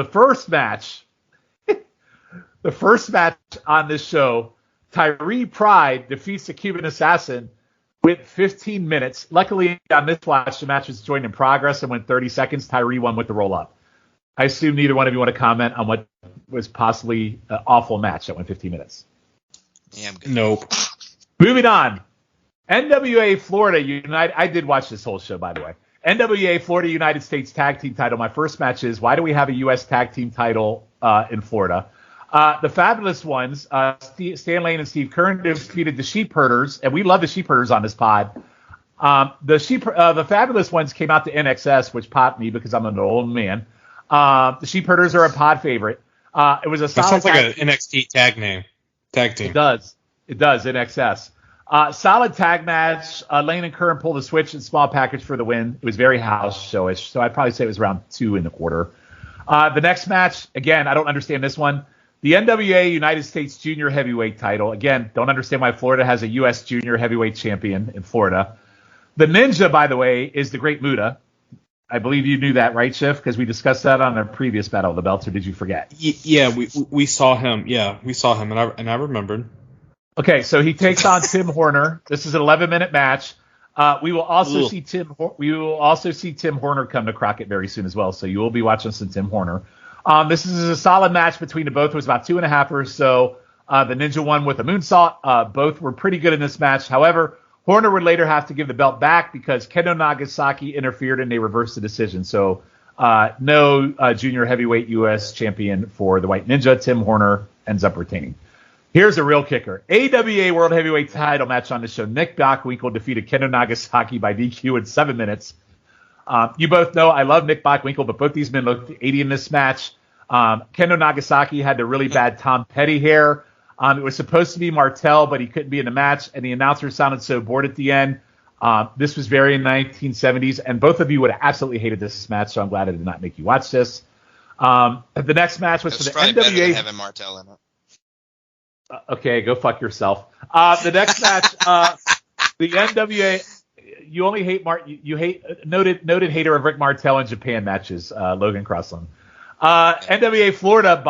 first match, the first match on this show, Tyree Pride defeats the Cuban Assassin with 15 minutes. Luckily, on this watch, the match was joined in progress and went 30 seconds. Tyree won with the roll up. I assume neither one of you want to comment on what was possibly an awful match that went 15 minutes. Yeah, I'm good. Nope. Moving on. NWA Florida United. I did watch this whole show, by the way. NWA Florida United States Tag Team title. My first match is, why do we have a U.S. Tag Team title in Florida? The Fabulous Ones, Stan Lane and Steve Kern, defeated the Sheep Herders, and we love the Sheep Herders on this pod. The Fabulous Ones came out to NXS, which popped me because I'm an old man. The Sheep Herders are a pod favorite. It was a solid. That sounds like an NXT tag team. It does, NXS. Solid tag match. Lane and Kern pulled the switch and small package for the win. It was very house showish, so I'd probably say it was around 2 1/4. The next match, again, I don't understand this one. The NWA United States Junior Heavyweight title. Again, don't understand why Florida has a U.S. Junior Heavyweight champion in Florida. The Ninja, by the way, is the Great Muta. I believe you knew that, right, Schiff? Because we discussed that on a previous Battle of the Belts, or did you forget? Yeah, we saw him. Yeah, we saw him, and I remembered. Okay, so he takes on Tim Horner. This is an 11-minute match. We will also see Tim Horner come to Crockett very soon as well. So you will be watching some Tim Horner. This is a solid match between the both. It was about 2.5 or so. The Ninja won with a moonsault. Both were pretty good in this match. However, Horner would later have to give the belt back because Kendo Nagasaki interfered and they reversed the decision. So no junior heavyweight U.S. champion for the White Ninja. Tim Horner ends up retaining. Here's a real kicker. AWA World Heavyweight title match on the show. Nick Bockwinkel defeated Kendo Nagasaki by DQ in 7 minutes. You both know I love Nick Bockwinkel, but both these men looked 80 in this match. Kendo Nagasaki had the really bad Tom Petty hair. It was supposed to be Martel, but he couldn't be in the match, and the announcer sounded so bored at the end. This was very 1970s, and both of you would have absolutely hated this match, so I'm glad I did not make you watch this. The next match was for the NWA. Better than having Martel in it. Okay, go fuck yourself. The next match, the NWA. You only hate You hate noted hater of Rick Martel in Japan matches. Logan Crossland. NWA Florida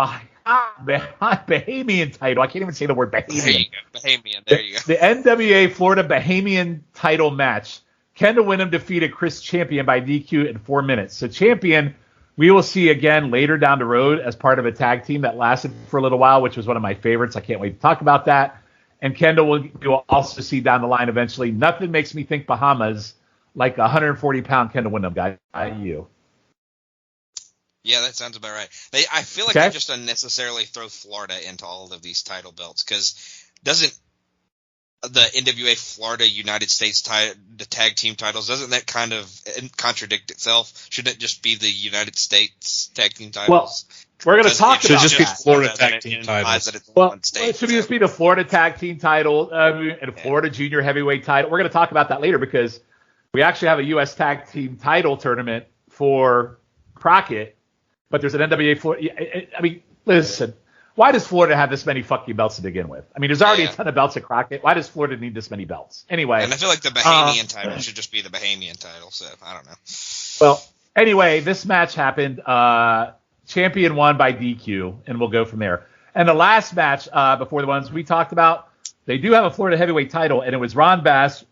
Bahamian title. I can't even say the word Bahamian. Bahamian. There you go. The NWA Florida Bahamian title match. Kendall Winham defeated Chris Champion by DQ in 4 minutes. So Champion, we will see again later down the road as part of a tag team that lasted for a little while, which was one of my favorites. I can't wait to talk about that. And Kendall will also see down the line eventually. Nothing makes me think Bahamas like 140-pound Kendall Winham guy. You. Yeah, that sounds about right. I feel like they just unnecessarily throw Florida into all of these title belts because doesn't the NWA Florida United States the tag team titles, doesn't that kind of contradict itself? Shouldn't it just be the United States tag team titles? Well, we're going to talk about just be Florida tag team titles. It should just be the Florida tag team title and Florida junior heavyweight title. We're going to talk about that later because we actually have a U.S. tag team title tournament for Crockett, but there's an NWA Florida. I mean, listen. Why does Florida have this many fucking belts to begin with? I mean, there's already a ton of belts at Crockett. Why does Florida need this many belts? Anyway. And I feel like the Bahamian title should just be the Bahamian title, so I don't know. Well, anyway, this match happened. Champion won by DQ, and we'll go from there. And the last match before the ones we talked about, they do have a Florida heavyweight title, and it was Ron Bass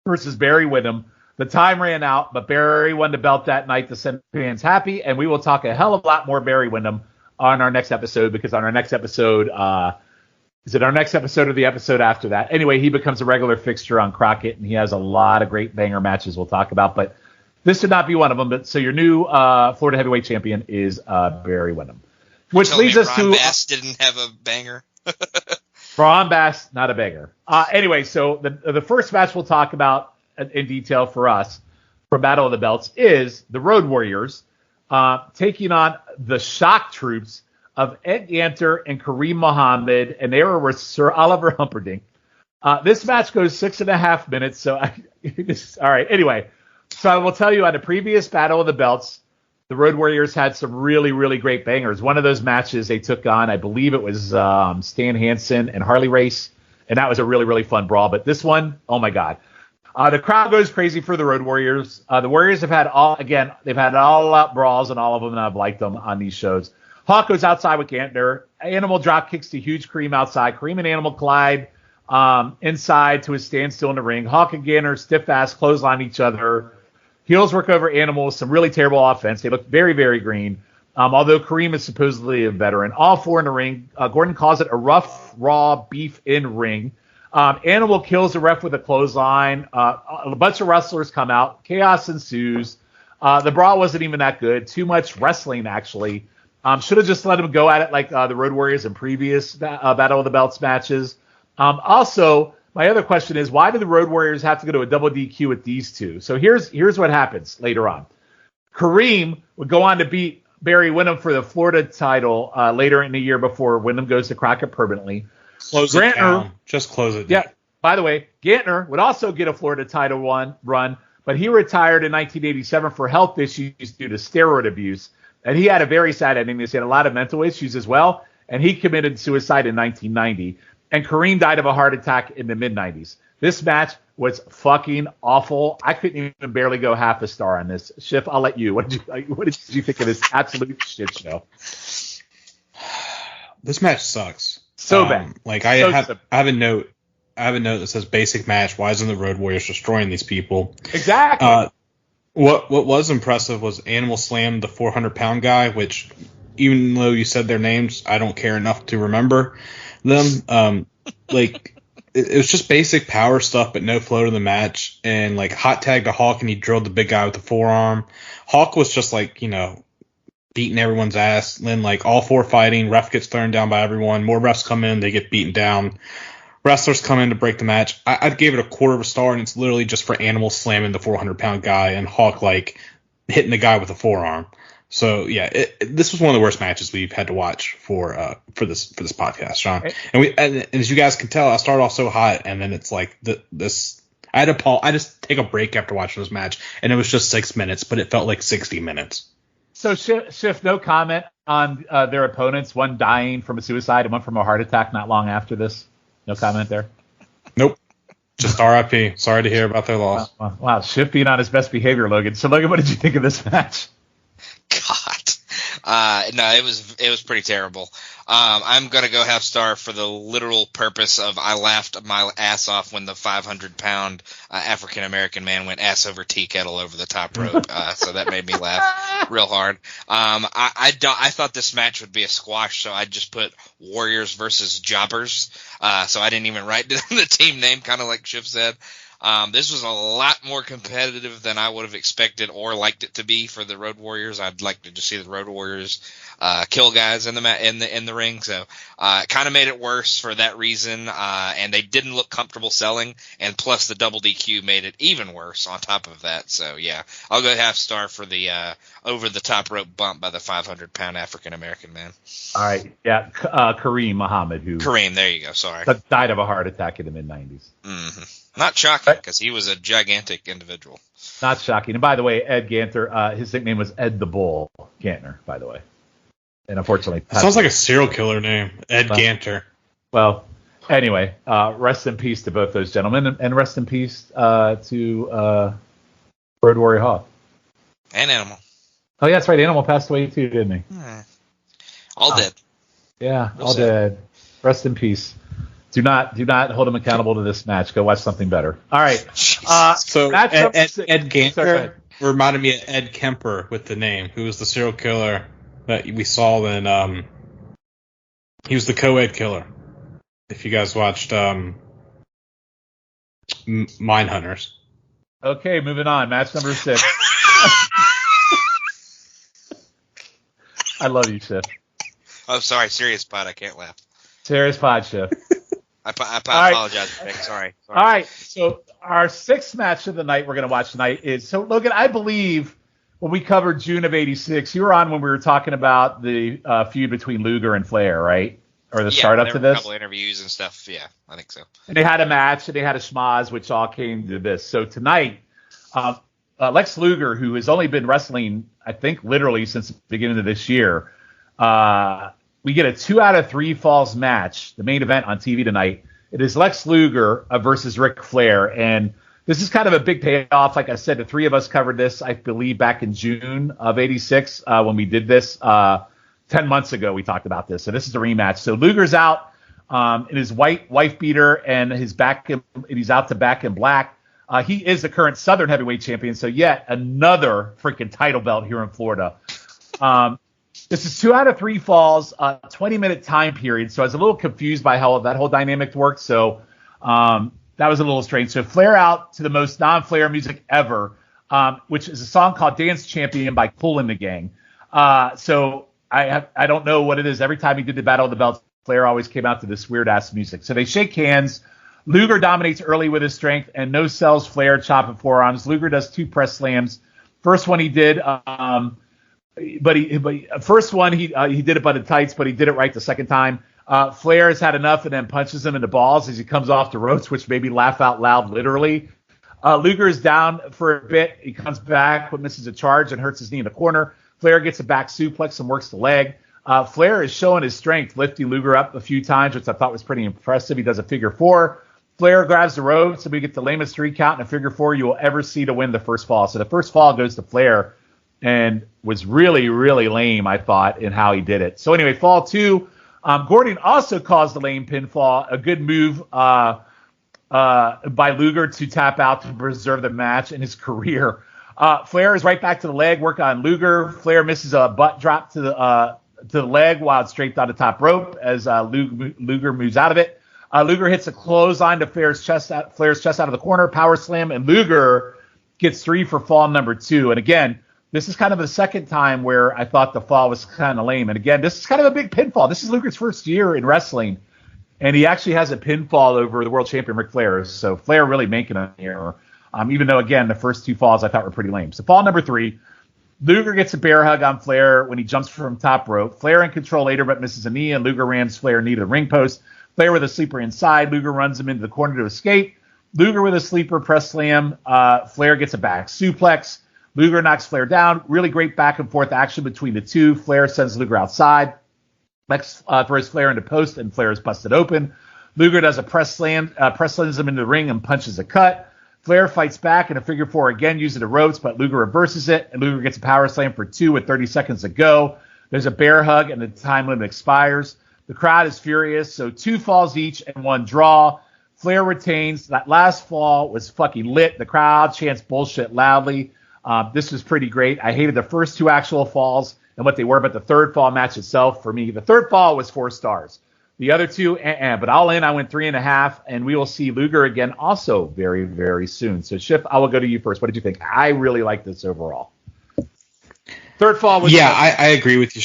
versus Barry Windham. The time ran out, but Barry won the belt that night to send fans happy, and we will talk a hell of a lot more Barry Windham on our next episode, because on our next episode, is it our next episode or the episode after that? Anyway, he becomes a regular fixture on Crockett, and he has a lot of great banger matches we'll talk about, but this should not be one of them. But so your new Florida heavyweight champion is Barry Windham, which leads us to Ron Bass didn't have a banger. Ron Bass, not a banger. Anyway, so the first match we'll talk about in detail for us for Battle of the Belts is the Road Warriors taking on the shock troops of Ed Ganter and Kareem Muhammad, and they were with Sir Oliver Humperdinck. This match goes 6.5 minutes, so all right. Anyway, so I will tell you, on the previous Battle of the Belts, the Road Warriors had some really, really great bangers. One of those matches they took on, I believe it was Stan Hansen and Harley Race, and that was a really, really fun brawl. But this one, oh my God. The crowd goes crazy for the Road Warriors. The Warriors have had they've had all-out brawls in all of them, and I've liked them on these shows. Hawk goes outside with Gantner. Animal drop kicks to huge Kareem outside. Kareem and Animal collide inside to a standstill in the ring. Hawk and Gantner stiff-ass clothesline each other. Heels work over Animal with some really terrible offense. They look very, very green. Although Kareem is supposedly a veteran. All four in the ring. Gordon calls it a rough, raw beef in ring. Animal kills the ref with a clothesline. A bunch of wrestlers come out. Chaos ensues. The brawl wasn't even that good. Too much wrestling, actually. Should have just let him go at it like the Road Warriors in previous Battle of the Belts matches. Also, my other question is, why do the Road Warriors have to go to a double DQ with these two? So here's what happens later on. Kareem would go on to beat Barry Windham for the Florida title later in the year before Windham goes to Crockett permanently. Close it down. Just close it down. Yeah. By the way, Gantner would also get a Florida title run, but he retired in 1987 for health issues due to steroid abuse. And he had a very sad ending. He had a lot of mental issues as well, and he committed suicide in 1990. And Kareem died of a heart attack in the mid-90s. This match was fucking awful. I couldn't even barely go half a star on this. Schiff, I'll let you. What did you think of this absolute shit show? This match sucks. So bad. Like I have a note that says basic match. Why isn't the Road Warriors destroying these people? Exactly. What was impressive was Animal slammed the 400-pound guy, which even though you said their names, I don't care enough to remember them. It was just basic power stuff, but no flow to the match. And like hot tag to Hawk, and he drilled the big guy with the forearm. Hawk was just beating everyone's ass. And then like all four fighting, ref gets thrown down by everyone. More refs come in, they get beaten down. Wrestlers come in to break the match. I gave it a 1/4 of a star, and it's literally just for Animal slamming the 400-pound guy and Hawk hitting the guy with a forearm. So yeah, this was one of the worst matches we've had to watch for this podcast, Sean. And as you guys can tell, I started off so hot, and then it's like this. I had to I just take a break after watching this match, and it was just 6 minutes, but it felt like 60 minutes. So Schiff, no comment on their opponents, one dying from a suicide and one from a heart attack not long after this. No comment there? Nope. Just RIP. Sorry to hear about their loss. Wow. Schiff being on his best behavior, Logan. So, Logan, what did you think of this match? God. No, it was pretty terrible. I'm going to go half star for the literal purpose of I laughed my ass off when the 500-pound African-American man went ass over tea kettle over the top rope. So that made me laugh real hard. I thought this match would be a squash, so I just put Warriors versus Jobbers. So I didn't even write the team name, kind of like Schiff said. This was a lot more competitive than I would have expected or liked it to be for the Road Warriors. I'd like to just see the Road Warriors kill guys in the ring. So it kind of made it worse for that reason. And they didn't look comfortable selling. And plus the double DQ made it even worse on top of that. So yeah, I'll go half star for the over the top rope bump by the 500-pound African American man. All right, yeah, Kareem Muhammad, Kareem, there you go. Sorry, died of a heart attack in the mid-90s. Mm-hmm. Not shocking, because he was a gigantic individual. Not shocking. And by the way, Ed Ganter, his nickname was Ed the Bull Gantner, by the way. And unfortunately... Sounds like a serial killer name, Ed Ganter. Well, anyway, rest in peace to both those gentlemen, and rest in peace to Road Warrior Hawk. And Animal. Oh, yeah, that's right. Animal passed away too, didn't he? All dead. Yeah, all dead. Rest in peace. Do not hold him accountable to this match. Go watch something better. All right. So match Ed Ganger Sorry, reminded me of Ed Kemper with the name, who was the serial killer that we saw in. He was the co-ed killer. If you guys watched Mindhunters. Okay, moving on. Match number 6. I love you, Schiff. Oh, sorry. Serious pod. I can't laugh. Serious pod, Schiff. I apologize, Vic. Sorry. All right. So our 6th match of the night we're going to watch tonight is, so Logan, I believe when we covered June of '86, you were on when we were talking about the feud between Luger and Flair, right? Or the startup to this? A couple interviews and stuff. Yeah, I think so. And they had a match and they had a schmoz, which all came to this. So tonight, Lex Luger, who has only been wrestling, I think, literally since the beginning of this year, we get a 2 out of 3 falls match, the main event on TV tonight. It is Lex Luger versus Ric Flair. And this is kind of a big payoff. Like I said, the 3 of us covered this, I believe, back in June of '86 when we did this. 10 months ago, we talked about this. So this is a rematch. So Luger's out in his white wife beater and his he's out to back in black. He is the current Southern Heavyweight Champion. So yet another freaking title belt here in Florida. This is 2 out of 3 falls, 20-minute time period. So I was a little confused by how that whole dynamic worked. So that was a little strange. So Flair out to the most non-Flair music ever, which is a song called Dance Champion by Kool and the Gang. So I don't know what it is. Every time he did the Battle of the Belts, Flair always came out to this weird-ass music. So they shake hands. Luger dominates early with his strength and no-sells Flair chopping forearms. Luger does 2 press slams. First one he did, but first one he did it by the tights, but he did it right the second time. Flair has had enough and then punches him in the balls as he comes off the ropes, which made me laugh out loud, literally. Luger is down for a bit. He comes back but misses a charge and hurts his knee in the corner. Flair gets a back suplex and works the leg. Flair is showing his strength, lifting Luger up a few times, which I thought was pretty impressive. He does a figure 4. Flair grabs the ropes, and we get the lamest 3 count in a figure 4 you will ever see to win the first fall. So the first fall goes to Flair and was really, really lame, I thought, in how he did it. So anyway, fall 2, Gordon also caused the lame pinfall, a good move by Luger to tap out to preserve the match in his career. Flair is right back to the leg, work on Luger. Flair misses a butt drop to the leg while it's draped on the top rope as Luger moves out of it. Luger hits a clothesline to Flair's chest out of the corner, power slam, and Luger gets 3 for fall number 2. And again, this is kind of the second time where I thought the fall was kind of lame. And again, this is kind of a big pinfall. This is Luger's first year in wrestling, and he actually has a pinfall over the world champion Ric Flair. So Flair really making it here. Even though, again, the first 2 falls I thought were pretty lame. So fall number 3, Luger gets a bear hug on Flair when he jumps from top rope. Flair in control later but misses a knee, and Luger rams Flair knee to the ring post. Flair with a sleeper inside. Luger runs him into the corner to escape. Luger with a sleeper press slam. Flair gets a back suplex. Luger knocks Flair down. Really great back and forth action between the two. Flair sends Luger outside. Lex throws Flair into post, and Flair is busted open. Luger does a press slams him into the ring and punches a cut. Flair fights back in a figure 4 again using the ropes, but Luger reverses it, and Luger gets a power slam for 2 with 30 seconds to go. There's a bear hug, and the time limit expires. The crowd is furious, so 2 falls each and 1 draw. Flair retains. That last fall was fucking lit. The crowd chants bullshit loudly. This was pretty great. I hated the first 2 actual falls and what they were, but the third fall match itself, for me, the third fall was 4 stars. The other 2, but all in, I went 3.5, and we will see Luger again also very, very soon. So, Schiff, I will go to you first. What did you think? I really like this overall. Third fall was... Yeah, I agree with you.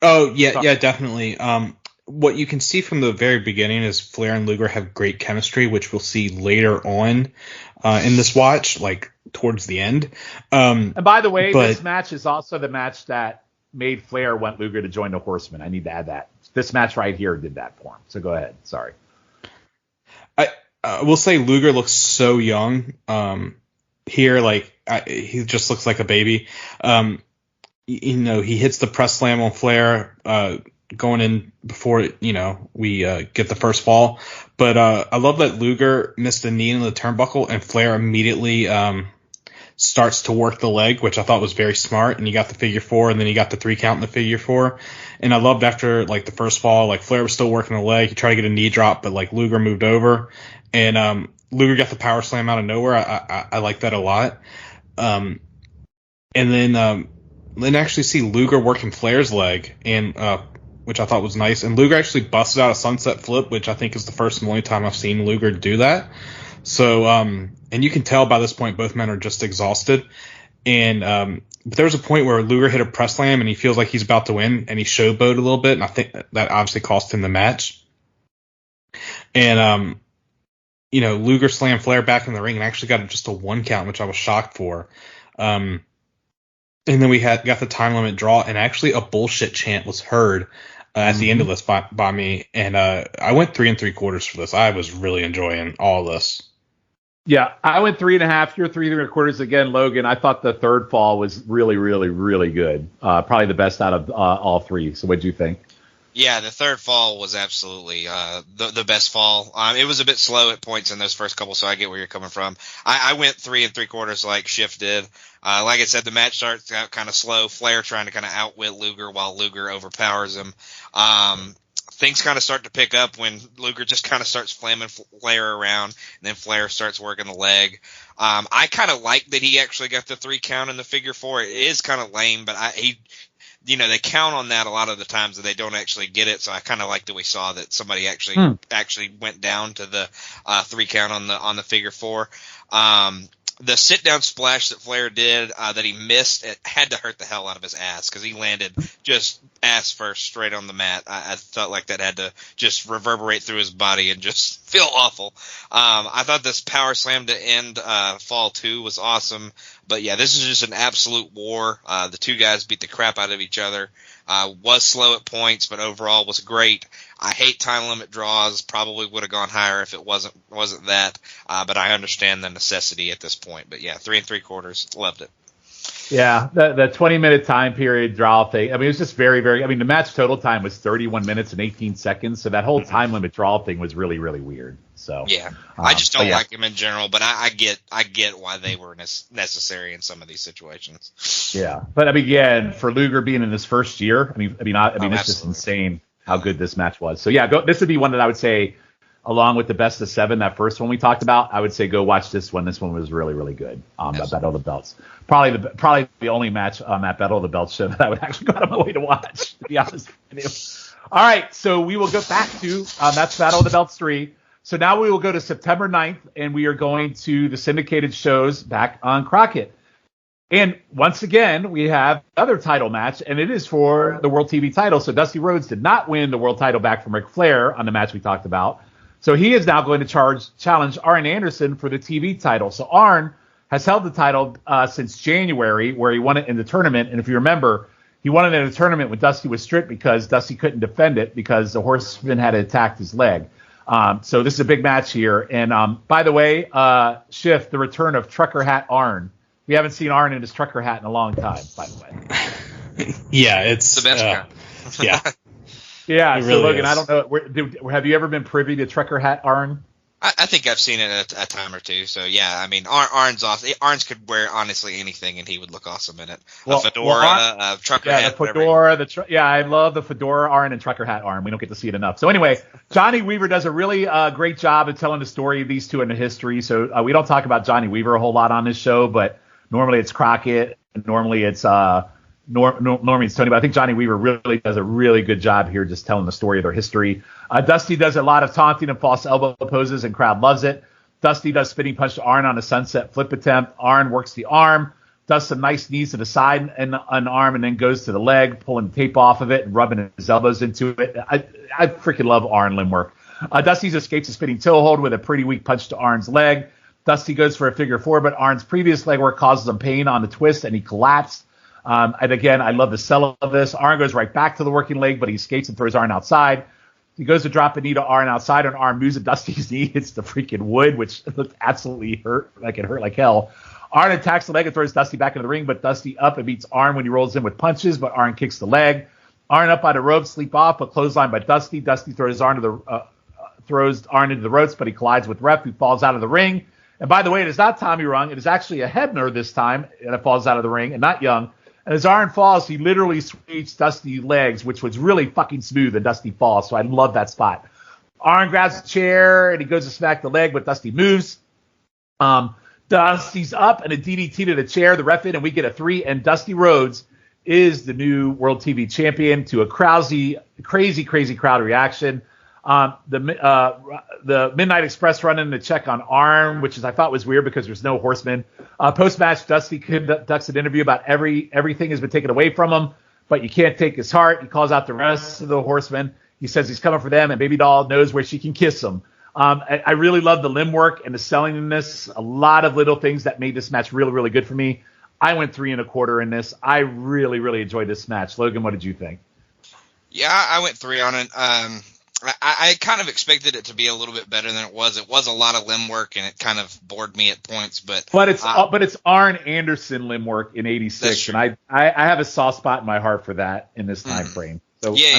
Oh, yeah, definitely. What you can see from the very beginning is Flair and Luger have great chemistry, which we'll see later on in this watch, like towards the end. And by the way, this match is also the match that made Flair want Luger to join the Horsemen. I need to add that. This match right here did that for him. So go ahead. Sorry. I will say Luger looks so young here. Like he just looks like a baby. He hits the press slam on Flair going in before we get the first fall. But I love that Luger missed a knee in the turnbuckle and Flair immediately starts to work the leg, which I thought was very smart. And you got the figure 4, and then you got the 3 count in the figure 4. And I loved after like the first fall, like Flair was still working the leg. He tried to get a knee drop, but like Luger moved over, and Luger got the power slam out of nowhere. I like that a lot. And then actually see Luger working Flair's leg, and which I thought was nice. And Luger actually busted out a sunset flip, which I think is the first and only time I've seen Luger do that. So, and you can tell by this point both men are just exhausted. And but there was a point where Luger hit a press slam and he feels like he's about to win, and he showboated a little bit, and I think that obviously cost him the match. And Luger slammed Flair back in the ring and actually got just a 1 count, which I was shocked for. And then we got the time limit draw, and actually a bullshit chant was heard at the end of this by me, and I went 3 3/4 for this. I was really enjoying all this. Yeah, I went 3.5. You're 3 3/4 again, Logan. I thought the third fall was really, really, really good. Probably the best out of all 3. So what'd you think? Yeah, the third fall was absolutely the best fall. It was a bit slow at points in those first couple, so I get where you're coming from. I went 3 3/4 like Schiff did. Like I said, the match starts out kind of slow. Flair trying to kind of outwit Luger while Luger overpowers him. Things kind of start to pick up when Luger just kind of starts flamming Flair around, and then Flair starts working the leg. I kind of like that he actually got the 3 count in the figure 4. It is kind of lame, but they count on that a lot of the times that they don't actually get it. So I kind of like that we saw that somebody actually went down to the 3 count on the figure 4. The sit down splash that Flair did that he missed, it had to hurt the hell out of his ass because he landed just ass first straight on the mat. I felt like that had to just reverberate through his body and just feel awful. I thought this power slam to end fall 2 was awesome. But yeah, this is just an absolute war. The 2 guys beat the crap out of each other. Was slow at points, but overall was great. I hate time limit draws. Probably would have gone higher if it wasn't that. But I understand the necessity at this point. But yeah, 3 3/4, loved it. Yeah, the 20-minute time period draw thing. I mean, it was just very, very. I mean, the match total time was 31 minutes and 18 seconds. So that whole time limit draw thing was really, really weird. So yeah, I just don't like them in general. But I get why they were necessary in some of these situations. Yeah, but I mean, again, for Luger being in his first year, I mean, it's just insane how good this match was. So yeah, this would be one that I would say, along with the best of 7, that first one we talked about, I would say go watch this one. This one was really, really good. That Battle of the Belts, probably the only match on that Battle of the Belts show that I would actually go out of my way to watch, to be honest with you. All right, so we will go back to that's Battle of the Belts 3. So now we will go to September 9th, and we are going to the syndicated shows back on Crockett. And once again, we have another title match, and it is for the World TV title. So Dusty Rhodes did not win the world title back from Ric Flair on the match we talked about. So he is now going to challenge Arn Anderson for the TV title. So Arn has held the title since January, where he won it in the tournament. And if you remember, he won it in a tournament when Dusty was stripped because Dusty couldn't defend it because the Horseman had attacked his leg. So this is a big match here. And by the way, Schiff, the return of Trucker Hat Arn. We haven't seen Arn in his trucker hat in a long time, by the way. Yeah, it's the best kind. Yeah. Yeah, so really Logan, is. I don't know. Have you ever been privy to trucker hat Arn? I think I've seen it a time or two. So yeah, I mean, Arn's awesome. Arn's could wear honestly anything, and he would look awesome in it. A fedora, a trucker hat. The fedora. I love the fedora Arn and trucker hat Arn. We don't get to see it enough. So anyway, Johnny Weaver does a really great job of telling the story of these two in the history. So we don't talk about Johnny Weaver a whole lot on this show, but normally it's Crockett, and normally it's normally it's Tony, but I think Johnny Weaver really does a really good job here just telling the story of their history. Dusty does a lot of taunting and false elbow poses, and crowd loves it. Dusty does spinning punch to Arn on a sunset flip attempt. Arn works the arm, does some nice knees to the side and an arm, and then goes to the leg, pulling the tape off of it and rubbing his elbows into it. I freaking love Arn limb work. Dusty escapes a spinning toe hold with a pretty weak punch to Arn's leg. Dusty goes for a figure 4, but Arn's previous leg work causes him pain on the twist, and he collapsed. And again, I love the sell of this. Arn goes right back to the working leg, but he escapes and throws Arn outside. He goes to drop a knee to Arn outside, and Arn moves at Dusty's knee, hits the freaking wood, which looked absolutely hurt like hell. Arn attacks the leg and throws Dusty back into the ring, but Dusty up and beats Arn when he rolls in with punches, but Arn kicks the leg. Arn up by the ropes, sleep off, but clothesline by Dusty. Dusty throws Arn into the ropes, but he collides with Ref, who falls out of the ring. And by the way, it is not Tommy Rung. It is actually a Hebner this time, and it falls out of the ring, and not Young. And as Arn falls, he literally sweeps Dusty's legs, which was really fucking smooth, and Dusty falls. So I love that spot. Arn grabs the chair, and he goes to smack the leg, but Dusty moves. Dusty's up, and a DDT to the chair, the ref in, and we get a 3. And Dusty Rhodes is the new World TV Champion to a crazy crowd reaction. The Midnight Express run in to check on Arn, which I thought was weird because there's no Horseman. Post-match, Dusty conducts an interview about everything has been taken away from him, but you can't take his heart. He calls out the rest of the Horsemen. He says he's coming for them, and Baby Doll knows where she can kiss him. I really love the limb work and the selling in this. A lot of little things that made this match really, really good for me. I went 3 1/4 in this. I really, really enjoyed this match. Logan, what did you think? Yeah, I went 3 on it. I kind of expected it to be a little bit better than it was. It was a lot of limb work, and it kind of bored me at points. But it's Arn Anderson limb work in '86, and I have a soft spot in my heart for that in this time frame. So yeah.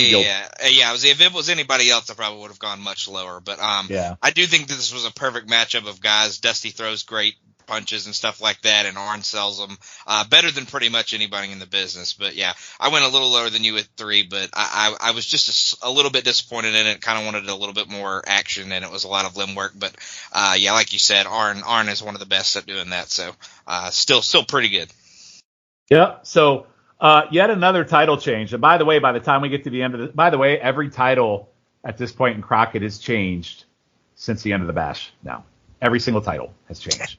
If it was anybody else, I probably would have gone much lower. But I do think that this was a perfect matchup of guys. Dusty throws great punches and stuff like that, and Arn sells them better than pretty much anybody in the business. But yeah, I went a little lower than you at 3, but I was just a little bit disappointed in it. Kind of wanted a little bit more action, and it was a lot of limb work. But yeah, like you said, Arn is one of the best at doing that. So still pretty good. Yeah. So yet another title change. And by the way, by the time we get to the end of every title at this point in Crockett has changed since the end of the Bash. Now, every single title has changed.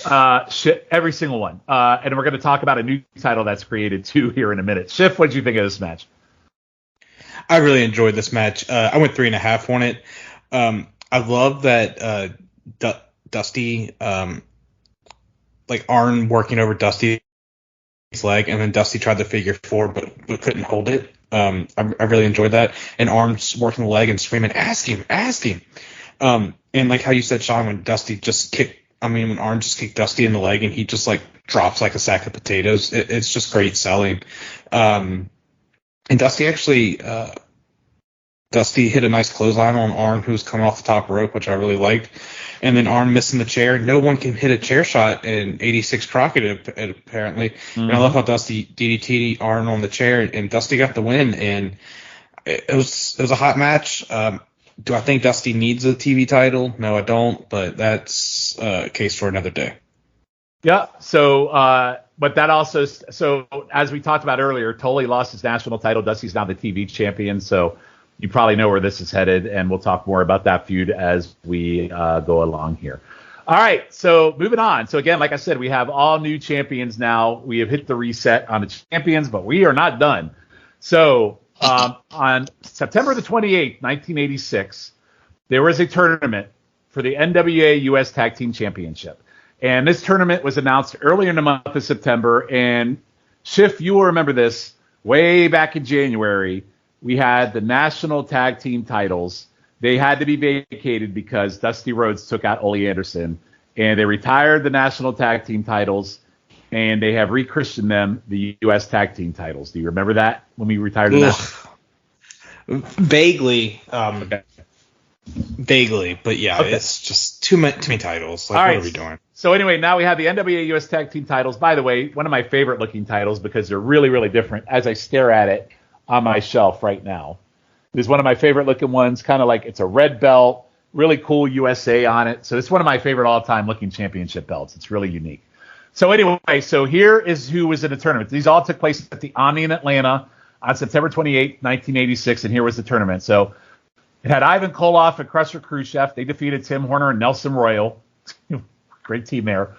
Every single one. And we're going to talk about a new title that's created too here in a minute. Schiff, what did you think of this match? I really enjoyed this match. I went 3.5 on it. I love that Dusty, like Arn working over Dusty's leg, and then Dusty tried to figure 4, but couldn't hold it. I really enjoyed that. And Arn's working the leg and screaming, ask him. And like how you said, Sean, when when Arn just kicked Dusty in the leg and he just like drops like a sack of potatoes, it's just great selling. And Dusty hit a nice clothesline on Arn, who's coming off the top rope, which I really liked. And then Arn missing the chair. No one can hit a chair shot in '86 Crockett, apparently. Mm-hmm. And I love how Dusty DDT'd Arn on the chair, and Dusty got the win. And it was a hot match. Do I think Dusty needs a TV title? No, I don't. But that's a case for another day. Yeah. So, but that also, as we talked about earlier, Tully lost his national title. Dusty's now the TV champion. So you probably know where this is headed, and we'll talk more about that feud as we go along here. All right. So moving on. So again, like I said, we have all new champions now. We have hit the reset on the champions, but we are not done. So on September the 28th, 1986, there was a tournament for the NWA US Tag Team Championship. And this tournament was announced earlier in the month of September. And Schiff, you will remember this, way back in January, we had the national tag team titles. They had to be vacated because Dusty Rhodes took out Ole Anderson. And they retired the national tag team titles, and they have rechristened them the U.S. Tag Team titles. Do you remember that when we retired them? Vaguely. Okay. Vaguely, but yeah, okay. It's just too many titles. Like, what are we doing? So anyway, now we have the NWA US Tag Team titles. By the way, one of my favorite looking titles because they're really, really different as I stare at it on my shelf right now. It is one of my favorite looking ones, kind of like it's a red belt, really cool USA on it. So it's one of my favorite all-time looking championship belts. It's really unique. So anyway, so here is who was in the tournament. These all took place at the Omni in Atlanta on September 28, 1986, and here was the tournament. So it had Ivan Koloff and Crusher Khrushchev. They defeated Tim Horner and Nelson Royal. Great team there.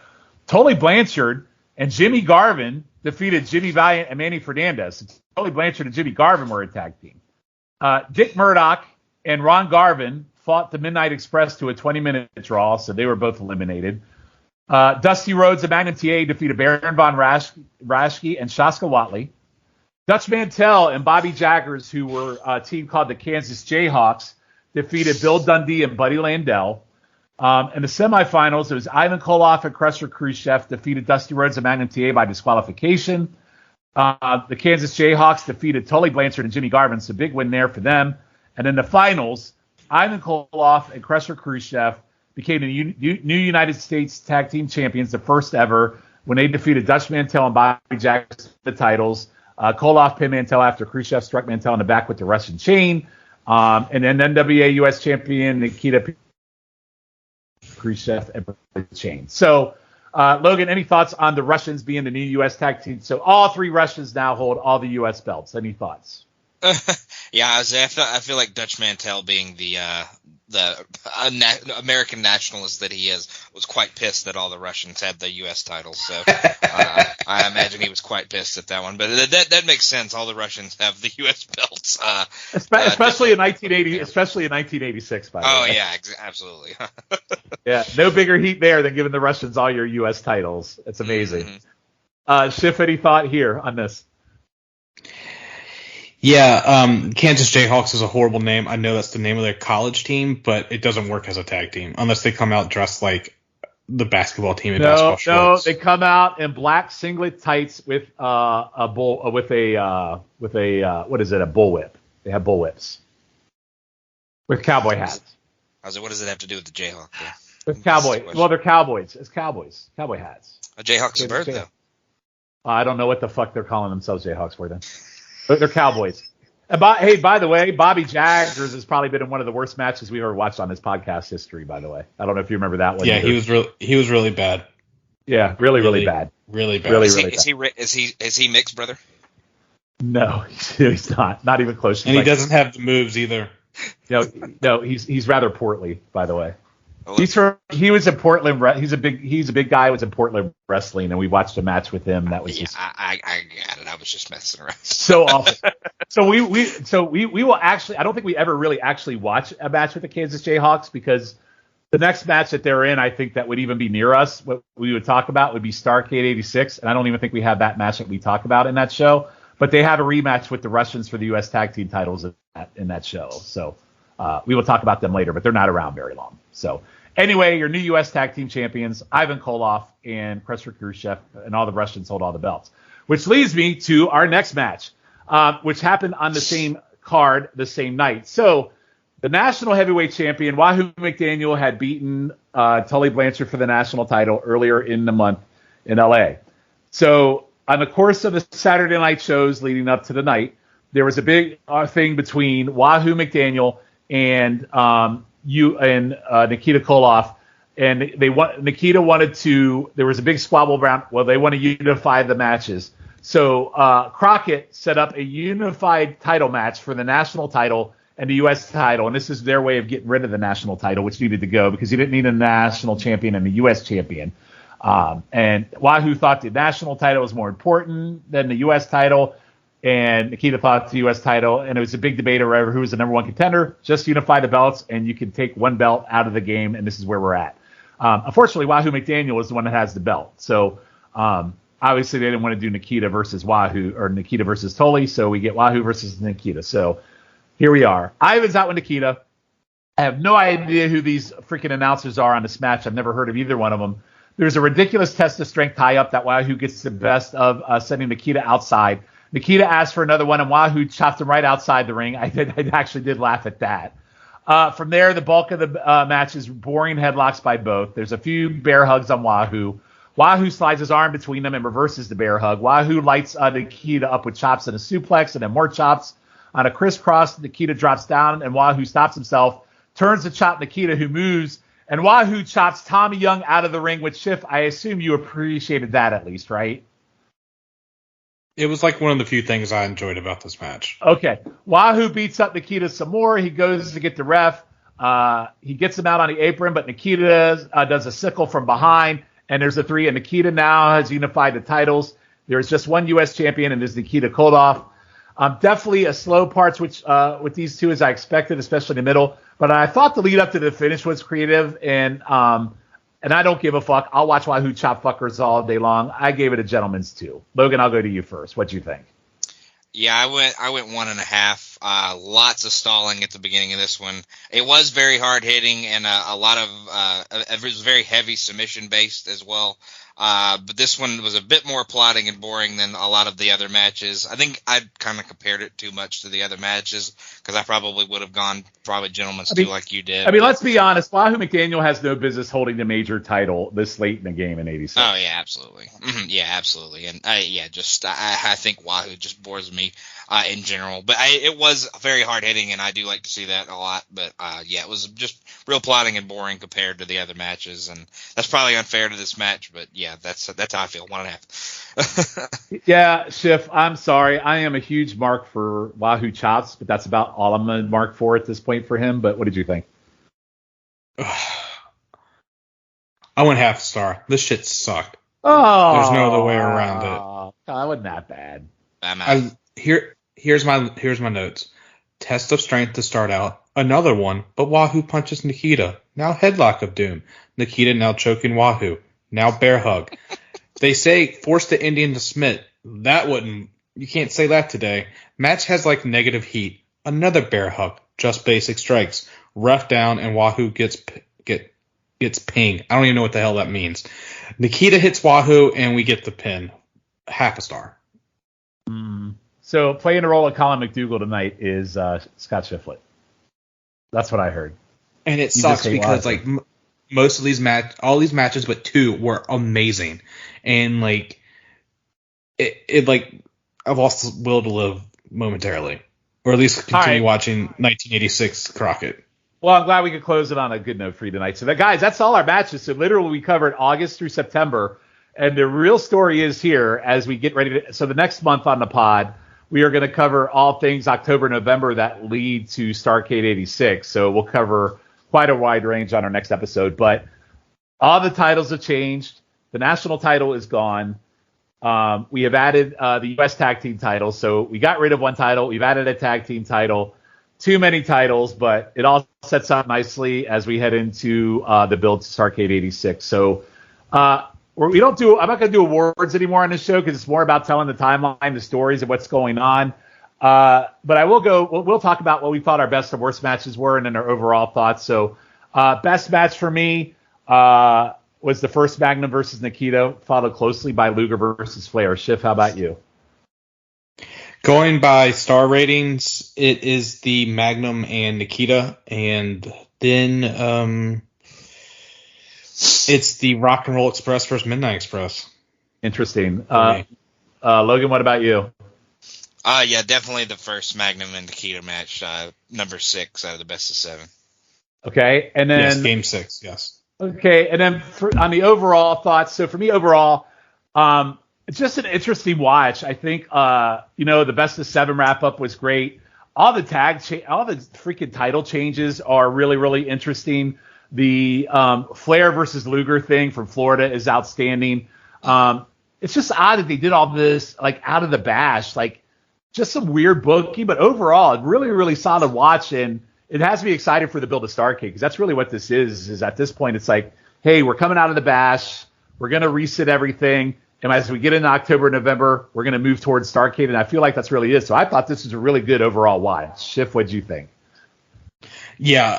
Tully Blanchard and Jimmy Garvin defeated Jimmy Valiant and Manny Fernandez. Tully Blanchard and Jimmy Garvin were a tag team. Dick Murdoch and Ron Garvin fought the Midnight Express to a 20-minute draw, so they were both eliminated. Dusty Rhodes and Magnum TA defeated Baron Von Raschke and Shaska Watley. Dutch Mantell and Bobby Jaggers, who were a team called the Kansas Jayhawks, defeated Bill Dundee and Buddy Landell. In the semifinals, it was Ivan Koloff and Crusher Khrushchev defeated Dusty Rhodes and Magnum TA by disqualification. The Kansas Jayhawks defeated Tully Blanchard and Jimmy Garvin, so big win there for them. And in the finals, Ivan Koloff and Crusher Khrushchev became the new United States Tag Team Champions, the first ever, when they defeated Dutch Mantel and Bobby Jack for the titles. Koloff pinned Mantel after Khrushchev struck Mantel in the back with the Russian chain. And then NWA US Champion Nikita Khrushchev and the chain. So, Logan, any thoughts on the Russians being the new U.S. Tag Team? So all three Russians now hold all the U.S. belts. Any thoughts? Yeah, I feel like Dutch Mantel, being the American nationalist that he is, was quite pissed that all the Russians had the U.S. titles. So I imagine he was quite pissed at that one. But that makes sense. All the Russians have the U.S. belts, especially in 1980, especially in 1986. By the way. Oh yeah, absolutely. Yeah, no bigger heat there than giving the Russians all your U.S. titles. It's amazing. Schiff, any thought here on this? Yeah, Kansas Jayhawks is a horrible name. I know that's the name of their college team, but it doesn't work as a tag team unless they come out dressed like the basketball team in basketball shorts. No, they come out in black singlet tights with a bull with a what is it? A bullwhip. They have bullwhips with cowboy hats. I was like, what does it have to do with the Jayhawk? With cowboy. Well, they're cowboys. It's cowboys. Cowboy hats. A Jayhawk's a bird, though. I don't know what the fuck they're calling themselves Jayhawks for then. But they're cowboys. And by the way, Bobby Jaggers has probably been in one of the worst matches we've ever watched on this podcast history, by the way. I don't know if you remember that one. Yeah, either. He was really bad. Yeah, really bad. Really bad. Really bad. Is he mixed, brother? No, he's not. Not even close. And he doesn't have the moves either. No, he's rather portly, by the way. He was in Portland. He's a big guy. Was in Portland wrestling, and we watched a match with him. That was I got it. I was just messing around. So awful. So we will actually. I don't think we ever really actually watch a match with the Kansas Jayhawks, because the next match that they're in, I think that would even be near us. What we would talk about would be Starrcade '86, and I don't even think we have that match that we talk about in that show. But they have a rematch with the Russians for the U.S. Tag Team titles in that show. So we will talk about them later, but they're not around very long. So. Anyway, your new U.S. Tag Team Champions, Ivan Koloff and Khrushchev Khrushchev, and all the Russians hold all the belts. Which leads me to our next match, which happened on the same card the same night. So the national heavyweight champion, Wahoo McDaniel, had beaten Tully Blanchard for the national title earlier in the month in L.A. So on the course of the Saturday night shows leading up to the night, there was a big thing between Wahoo McDaniel and Nikita Koloff, and Nikita wanted to. There was a big squabble around. Well, they want to unify the matches. So Crockett set up a unified title match for the national title and the U.S. title, and this is their way of getting rid of the national title, which needed to go because you didn't need a national champion and a U.S. champion. And Wahoo thought the national title was more important than the U.S. title. And Nikita thought the U.S. title, and it was a big debate over who was the number one contender. Just unify the belts, and you can take one belt out of the game, and this is where we're at. Unfortunately, Wahoo McDaniel is the one that has the belt. So obviously they didn't want to do Nikita versus Wahoo or Nikita versus Tully, so we get Wahoo versus Nikita. So here we are. Ivan's out with Nikita. I have no idea who these freaking announcers are on this match. I've never heard of either one of them. There's a ridiculous test of strength tie-up that Wahoo gets the best of, sending Nikita outside. Nikita asked for another one, and Wahoo chopped him right outside the ring. I actually did laugh at that. From there, the bulk of the match is boring headlocks by both. There's a few bear hugs on Wahoo. Wahoo slides his arm between them and reverses the bear hug. Wahoo lights Nikita up with chops and a suplex, and then more chops. On a crisscross, Nikita drops down, and Wahoo stops himself, turns to chop Nikita, who moves, and Wahoo chops Tommy Young out of the ring with Schiff. I assume you appreciated that at least, right? It was like one of the few things I enjoyed about this match. Okay. Wahoo beats up Nikita some more. He goes to get the ref. He gets him out on the apron, but Nikita does a sickle from behind, and there's a 3. And Nikita now has unified the titles. There's just one U.S. champion, and there's Nikita Koloff. Definitely a slow parts with these two, as I expected, especially in the middle. But I thought the lead up to the finish was creative, and I don't give a fuck. I'll watch Wahoo chop fuckers all day long. I gave it a gentleman's 2. Logan, I'll go to you first. What'd you think? Yeah, I went 1.5. Lots of stalling at the beginning of this one. It was very hard hitting, and a lot of it was very heavy submission based as well. But this one was a bit more plotting and boring than a lot of the other matches. I think I kind of compared it too much to the other matches because I probably would have gone Gentleman's too like you did. I mean, let's be honest. Wahoo McDaniel has no business holding the major title this late in the game in '86. Oh, yeah, absolutely. Yeah, absolutely. And I think Wahoo just bores me in general. But it was very hard-hitting, and I do like to see that a lot. But, it was just real plotting and boring compared to the other matches. And that's probably unfair to this match, but, yeah, that's how I feel. 1.5. Yeah, Schiff, I'm sorry. I am a huge mark for Wahoo Chops, but that's about all I'm going to mark for at this point for him. But what did you think? I went half star. This shit sucked. Oh, there's no other way around it. God, wasn't that bad? Here's my notes. Test of strength to start out. Another one, but Wahoo punches Nikita. Now headlock of doom. Nikita now choking Wahoo. Now bear hug. They say force the Indian to submit. You can't say that today. Match has like negative heat. Another bear hug. Just basic strikes. Ref down and Wahoo gets ping. I don't even know what the hell that means. Nikita hits Wahoo and we get the pin. Half a star. So playing the role of Colin McDougal tonight is Scott Shiflett. That's what I heard. And it sucks because like most of all these matches but two were amazing. And like it like I've lost the will to live momentarily. Or at least continue watching 1986 Crockett. Well, I'm glad we could close it on a good note for you tonight. So, guys, that's all our matches. So, literally, we covered August through September. And the real story is here as we get ready to. So, the next month on the pod, we are going to cover all things October, November that lead to Starrcade 86. So, we'll cover quite a wide range on our next episode. But all the titles have changed. The national title is gone. We have added the U.S. tag team title. So, we got rid of one title. We've added a tag team title. Too many titles, but it all sets up nicely as we head into the build to Starrcade 86. So I'm not going to do awards anymore on this show because it's more about telling the timeline, the stories of what's going on. But I will we'll talk about what we thought our best and worst matches were and then our overall thoughts. So best match for me was the first Magnum versus Nikita, followed closely by Luger versus Flair. Schiff, how about you? Going by star ratings, it is the Magnum and Nikita, and then it's the Rock and Roll Express versus Midnight Express. Interesting. Logan, what about you? Yeah, definitely the first Magnum and Nikita match, number 6 out of the best of 7. Okay, and then yes, game 6, yes. Okay, and then on the overall thoughts. So for me, overall, it's just an interesting watch. I think, the best of 7 wrap up was great. All the freaking title changes are really, really interesting. The Flair versus Luger thing from Florida is outstanding. It's just odd that they did all this like out of the bash, like just some weird booking, but overall, really, really solid watch. And it has me excited for the build of Starrcade because that's really what this is at this point. It's like, hey, we're coming out of the bash. We're going to reset everything. And as we get into October, November, we're going to move towards Starrcade, and I feel like that's really it. So I thought this was a really good overall watch. Schiff, what'd you think? Yeah,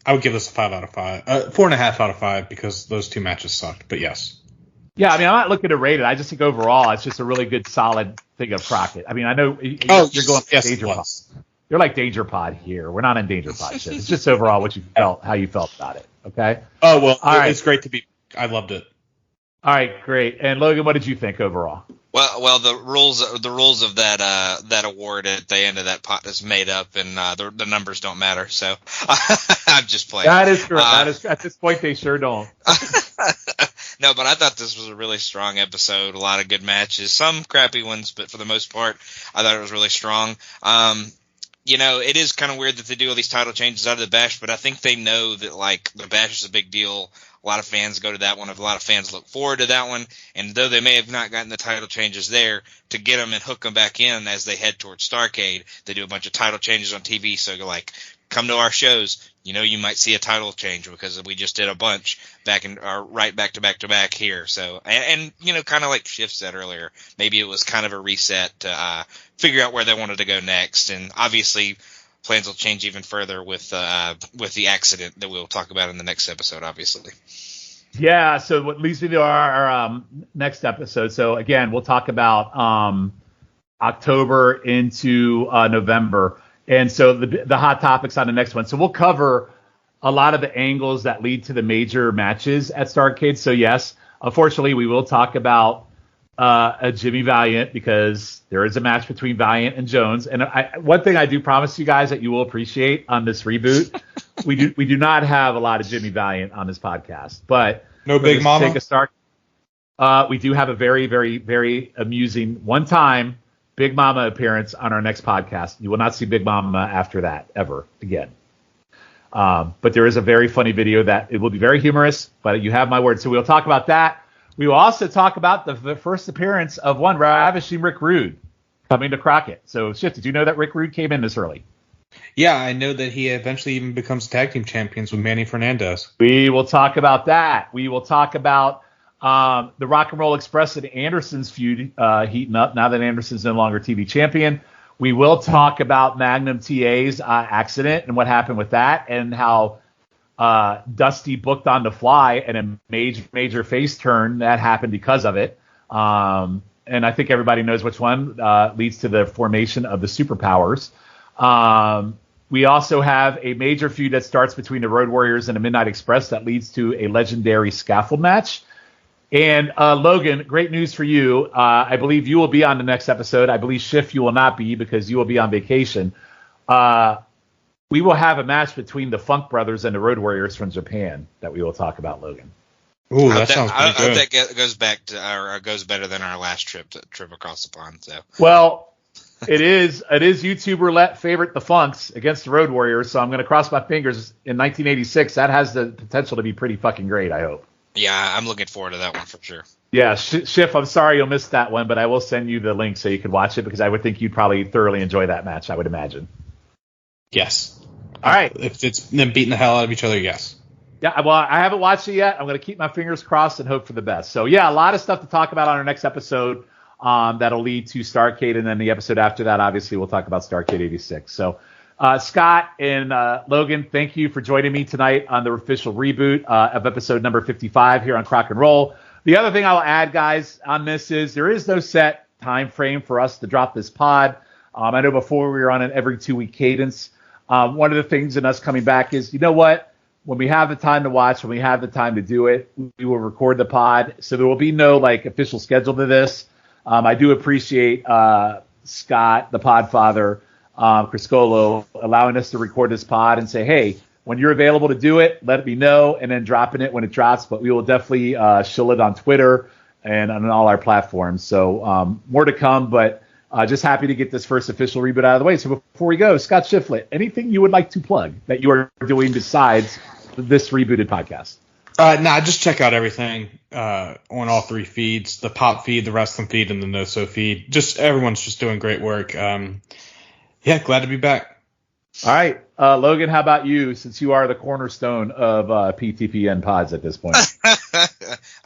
I would give this a 5 out of 5. 4.5 out of 5 because those two matches sucked, but yes. Yeah, I mean, I'm not looking to rate it. I just think overall it's just a really good, solid thing of Crockett. I mean, I know you're going Danger Pod. You're like Danger Pod here. We're not in Danger Pod shit. It's just overall how you felt about it. Okay? Oh, well, it's great to be – I loved it. All right, great. And Logan, what did you think overall? Well, the rules of that award at the end of that pot is made up, and the numbers don't matter. So I'm just playing. That is correct. That is at this point they sure don't. No, but I thought this was a really strong episode. A lot of good matches, some crappy ones, but for the most part, I thought it was really strong. It is kind of weird that they do all these title changes out of the bash, but I think they know that like the bash is a big deal. A lot of fans go to that one. A lot of fans look forward to that one. And though they may have not gotten the title changes there, to get them and hook them back in as they head towards Starrcade, they do a bunch of title changes on TV. So you're like, come to our shows. You might see a title change because we just did a bunch right back to back here. So, and kind of like Schiff said earlier, maybe it was kind of a reset to figure out where they wanted to go next. And obviously, plans will change even further with the accident that we'll talk about in the next episode, obviously. Yeah, so what leads me to our next episode. So again, we'll talk about October into November, and so the hot topics on the next one. So we'll cover a lot of the angles that lead to the major matches at Starrcade. So yes, unfortunately, we will talk about a Jimmy Valiant because there is a match between Valiant and Jones. And one thing I do promise you guys that you will appreciate on this reboot, we do not have a lot of Jimmy Valiant on this podcast, but no Big Mama. Take a start. We do have a very, very, very amusing one-time Big Mama appearance on our next podcast. You will not see Big Mama after that ever again. But there is a very funny video that it will be very humorous, but you have my word. So we'll talk about that. We will also talk about the first appearance of one ravishing Rick Rude coming to Crockett. So, Schiff, did you know that Rick Rude came in this early? Yeah, I know that he eventually even becomes tag team champions with Manny Fernandez. We will talk about that. We will talk about the Rock and Roll Express and Anderson's feud heating up now that Anderson's no longer TV champion. We will talk about Magnum TA's accident and what happened with that, and how Dusty booked on the fly and a major face turn that happened because of it. And I think everybody knows which one leads to the formation of the Superpowers. We also have a major feud that starts between the Road Warriors and the Midnight Express that leads to a legendary scaffold match. And Logan, great news for you. I believe you will be on the next episode. I believe Schiff, you will not be because you will be on vacation. We will have a match between the Funk Brothers and the Road Warriors from Japan that we will talk about, Logan. Ooh, that sounds pretty good. I hope that goes back to or goes better than our last trip across the pond. So well, it is YouTube roulette favorite the Funks against the Road Warriors. So I'm going to cross my fingers. In 1986, that has the potential to be pretty fucking great. I hope. Yeah, I'm looking forward to that one for sure. Yeah, Schiff, I'm sorry you'll miss that one, but I will send you the link so you can watch it because I would think you'd probably thoroughly enjoy that match. I would imagine. Yes. All right. If it's them beating the hell out of each other, yes. Yeah, well, I haven't watched it yet. I'm going to keep my fingers crossed and hope for the best. So, yeah, a lot of stuff to talk about on our next episode that'll lead to Starrcade. And then the episode after that, obviously, we'll talk about Starrcade 86. So, Scott and Logan, thank you for joining me tonight on the official reboot of episode number 55 here on Crock and Roll. The other thing I'll add, guys, on this is there is no set time frame for us to drop this pod. I know before we were on an every 2-week cadence. One of the things in us coming back is, you know what? When we have the time to watch, when we have the time to do it, we will record the pod. So there will be no official schedule to this. I do appreciate Scott, the Podfather, Criscolo, allowing us to record this pod and say, hey, when you're available to do it, let me know, and then dropping it when it drops. But we will definitely shill it on Twitter and on all our platforms. So more to come, but just happy to get this first official reboot out of the way. So before we go, Scott Shiflett, anything you would like to plug that you are doing besides this rebooted podcast? Just check out everything on all 3 feeds, the pop feed, the wrestling feed, and the no-so feed. Just everyone's just doing great work. Yeah, glad to be back. All right. Logan, how about you, since you are the cornerstone of PTPN pods at this point?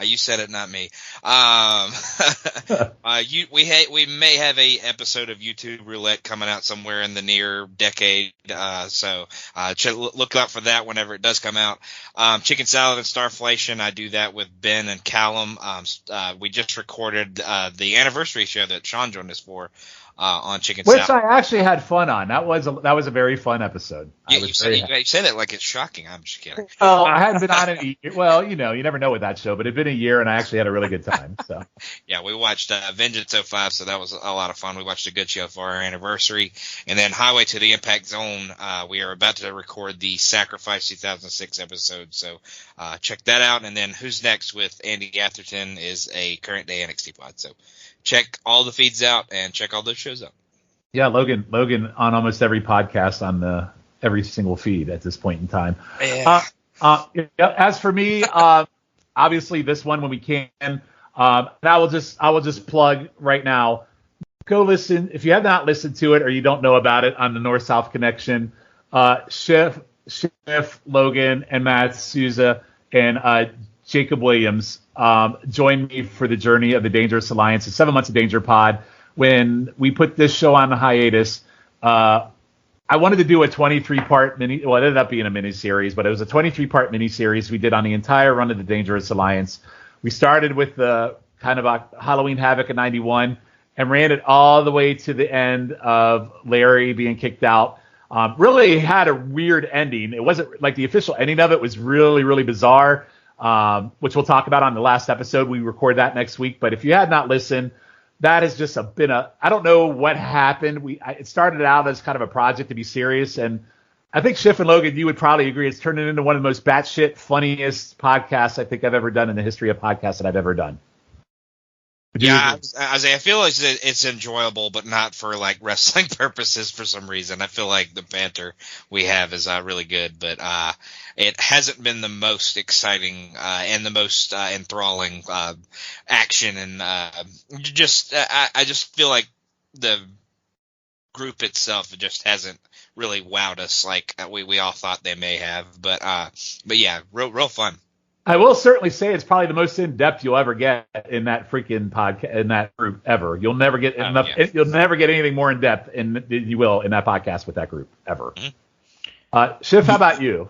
You said it, not me. We may have a episode of YouTube Roulette coming out somewhere in the near decade. So look out for that whenever it does come out. Chicken Salad and Starflation, I do that with Ben and Callum. We just recorded the anniversary show that Sean joined us for. On Chicken Salad. Which I actually had fun on. That was a very fun episode. Yeah, you say that like it's shocking. I'm just kidding. Oh, I hadn't been on it in a year. Well, you never know with that show, but it'd been a year and I actually had a really good time. So yeah, we watched Vengeance 05, so that was a lot of fun. We watched a good show for our anniversary. And then Highway to the Impact Zone, we are about to record the Sacrifice 2006 episode, so check that out. And then Who's Next with Andy Atherton is a current day NXT pod, so check all the feeds out and check all those shows out. Yeah, Logan on almost every podcast on every single feed at this point in time. Yeah. As for me, obviously this one when we can, I will just plug right now. Go listen if you have not listened to it or you don't know about it on the North South Connection. Schiff, Logan, and Matt Souza and Jacob Williams joined me for the journey of the Dangerous Alliance, the 7 Months of Danger pod. When we put this show on the hiatus, I wanted to do a 23-part mini. Well, it ended up being a mini series, but it was a 23-part mini series we did on the entire run of the Dangerous Alliance. We started with the kind of a Halloween Havoc of '91 and ran it all the way to the end of Larry being kicked out. Really had a weird ending. It wasn't like the official ending of it was really, really bizarre, which we'll talk about on the last episode. We record that next week. But if you had not listened, that has just been I don't know what happened. It started out as kind of a project to be serious. And I think Schiff and Logan, you would probably agree, it's turned into one of the most batshit funniest podcasts I think I've ever done in the history of podcasts that I've ever done. Yeah, I feel like it's enjoyable, but not for like wrestling purposes for some reason. I feel like the banter we have is really good, but it hasn't been the most exciting and the most enthralling action, and I just feel like the group itself just hasn't really wowed us like we all thought they may have. But yeah, real fun. I will certainly say it's probably the most in-depth you'll ever get in that freaking podcast, in that group ever. You'll never get enough. Yeah. You'll never get anything more in-depth than you will in that podcast with that group ever. Mm-hmm. Schiff, how about you?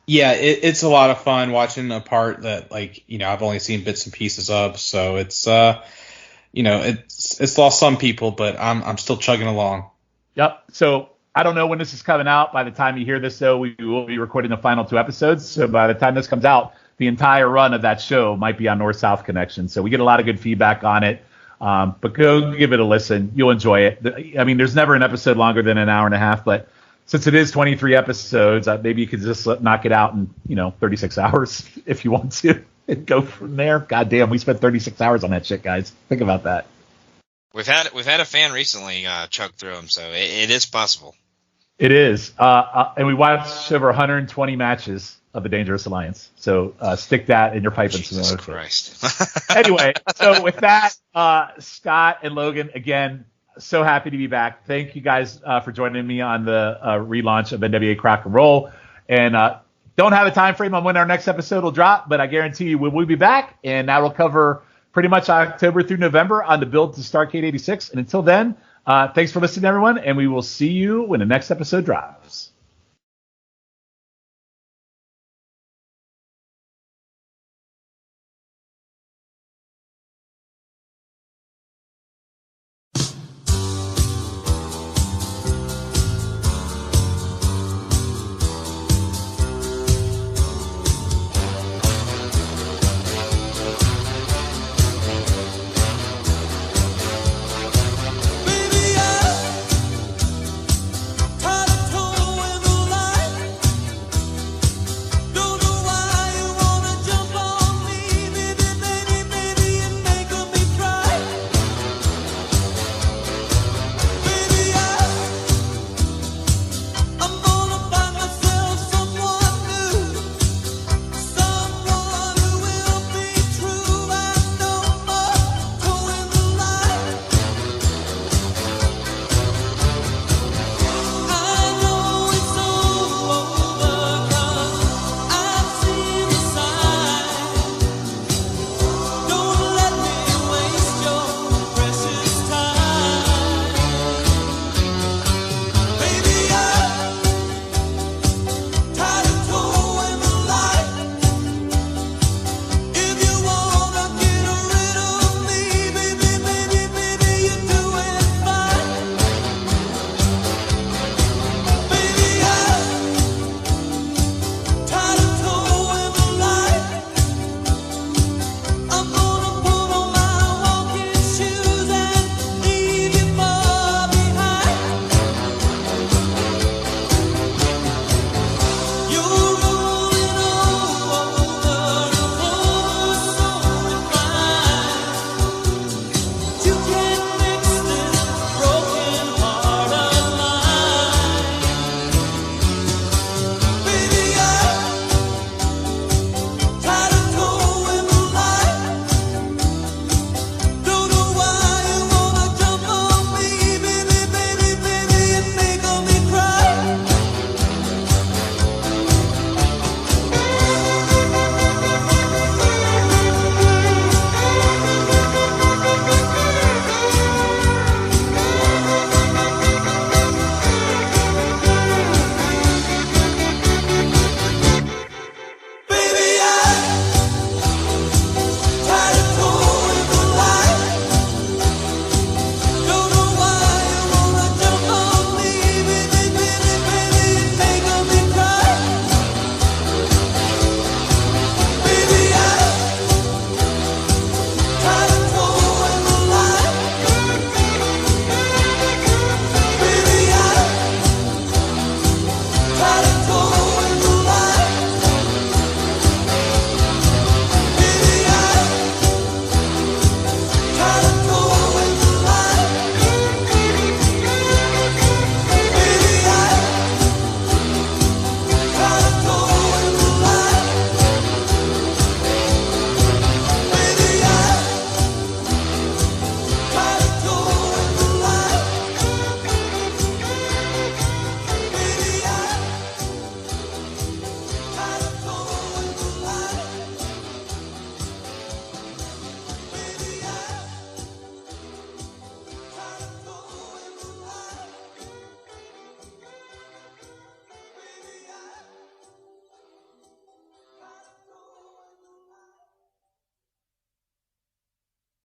Yeah, it's a lot of fun watching a part that, like, I've only seen bits and pieces of. So it's, it's lost some people, but I'm still chugging along. Yep. So I don't know when this is coming out. By the time you hear this, though, we will be recording the final 2 episodes. So by the time this comes out, the entire run of that show might be on North-South Connection. So we get a lot of good feedback on it. But go give it a listen. You'll enjoy it. I mean, there's never an episode longer than an hour and a half, but since it is 23 episodes, maybe you could just knock it out in, 36 hours if you want to and go from there. God damn, we spent 36 hours on that shit, guys. Think about that. We've had a fan recently chug through them, so it is possible. It is. And we watched over 120 matches of the Dangerous Alliance. So stick that in your pipe and Jesus Christ. Anyway, so with that, Scott and Logan, again, so happy to be back. Thank you guys for joining me on the relaunch of NWA Crock and Roll. And don't have a time frame on when our next episode will drop, but I guarantee you we'll be back, and that will cover pretty much October through November on the build to Starrcade 86. And until then, thanks for listening, everyone, and we will see you when the next episode drops.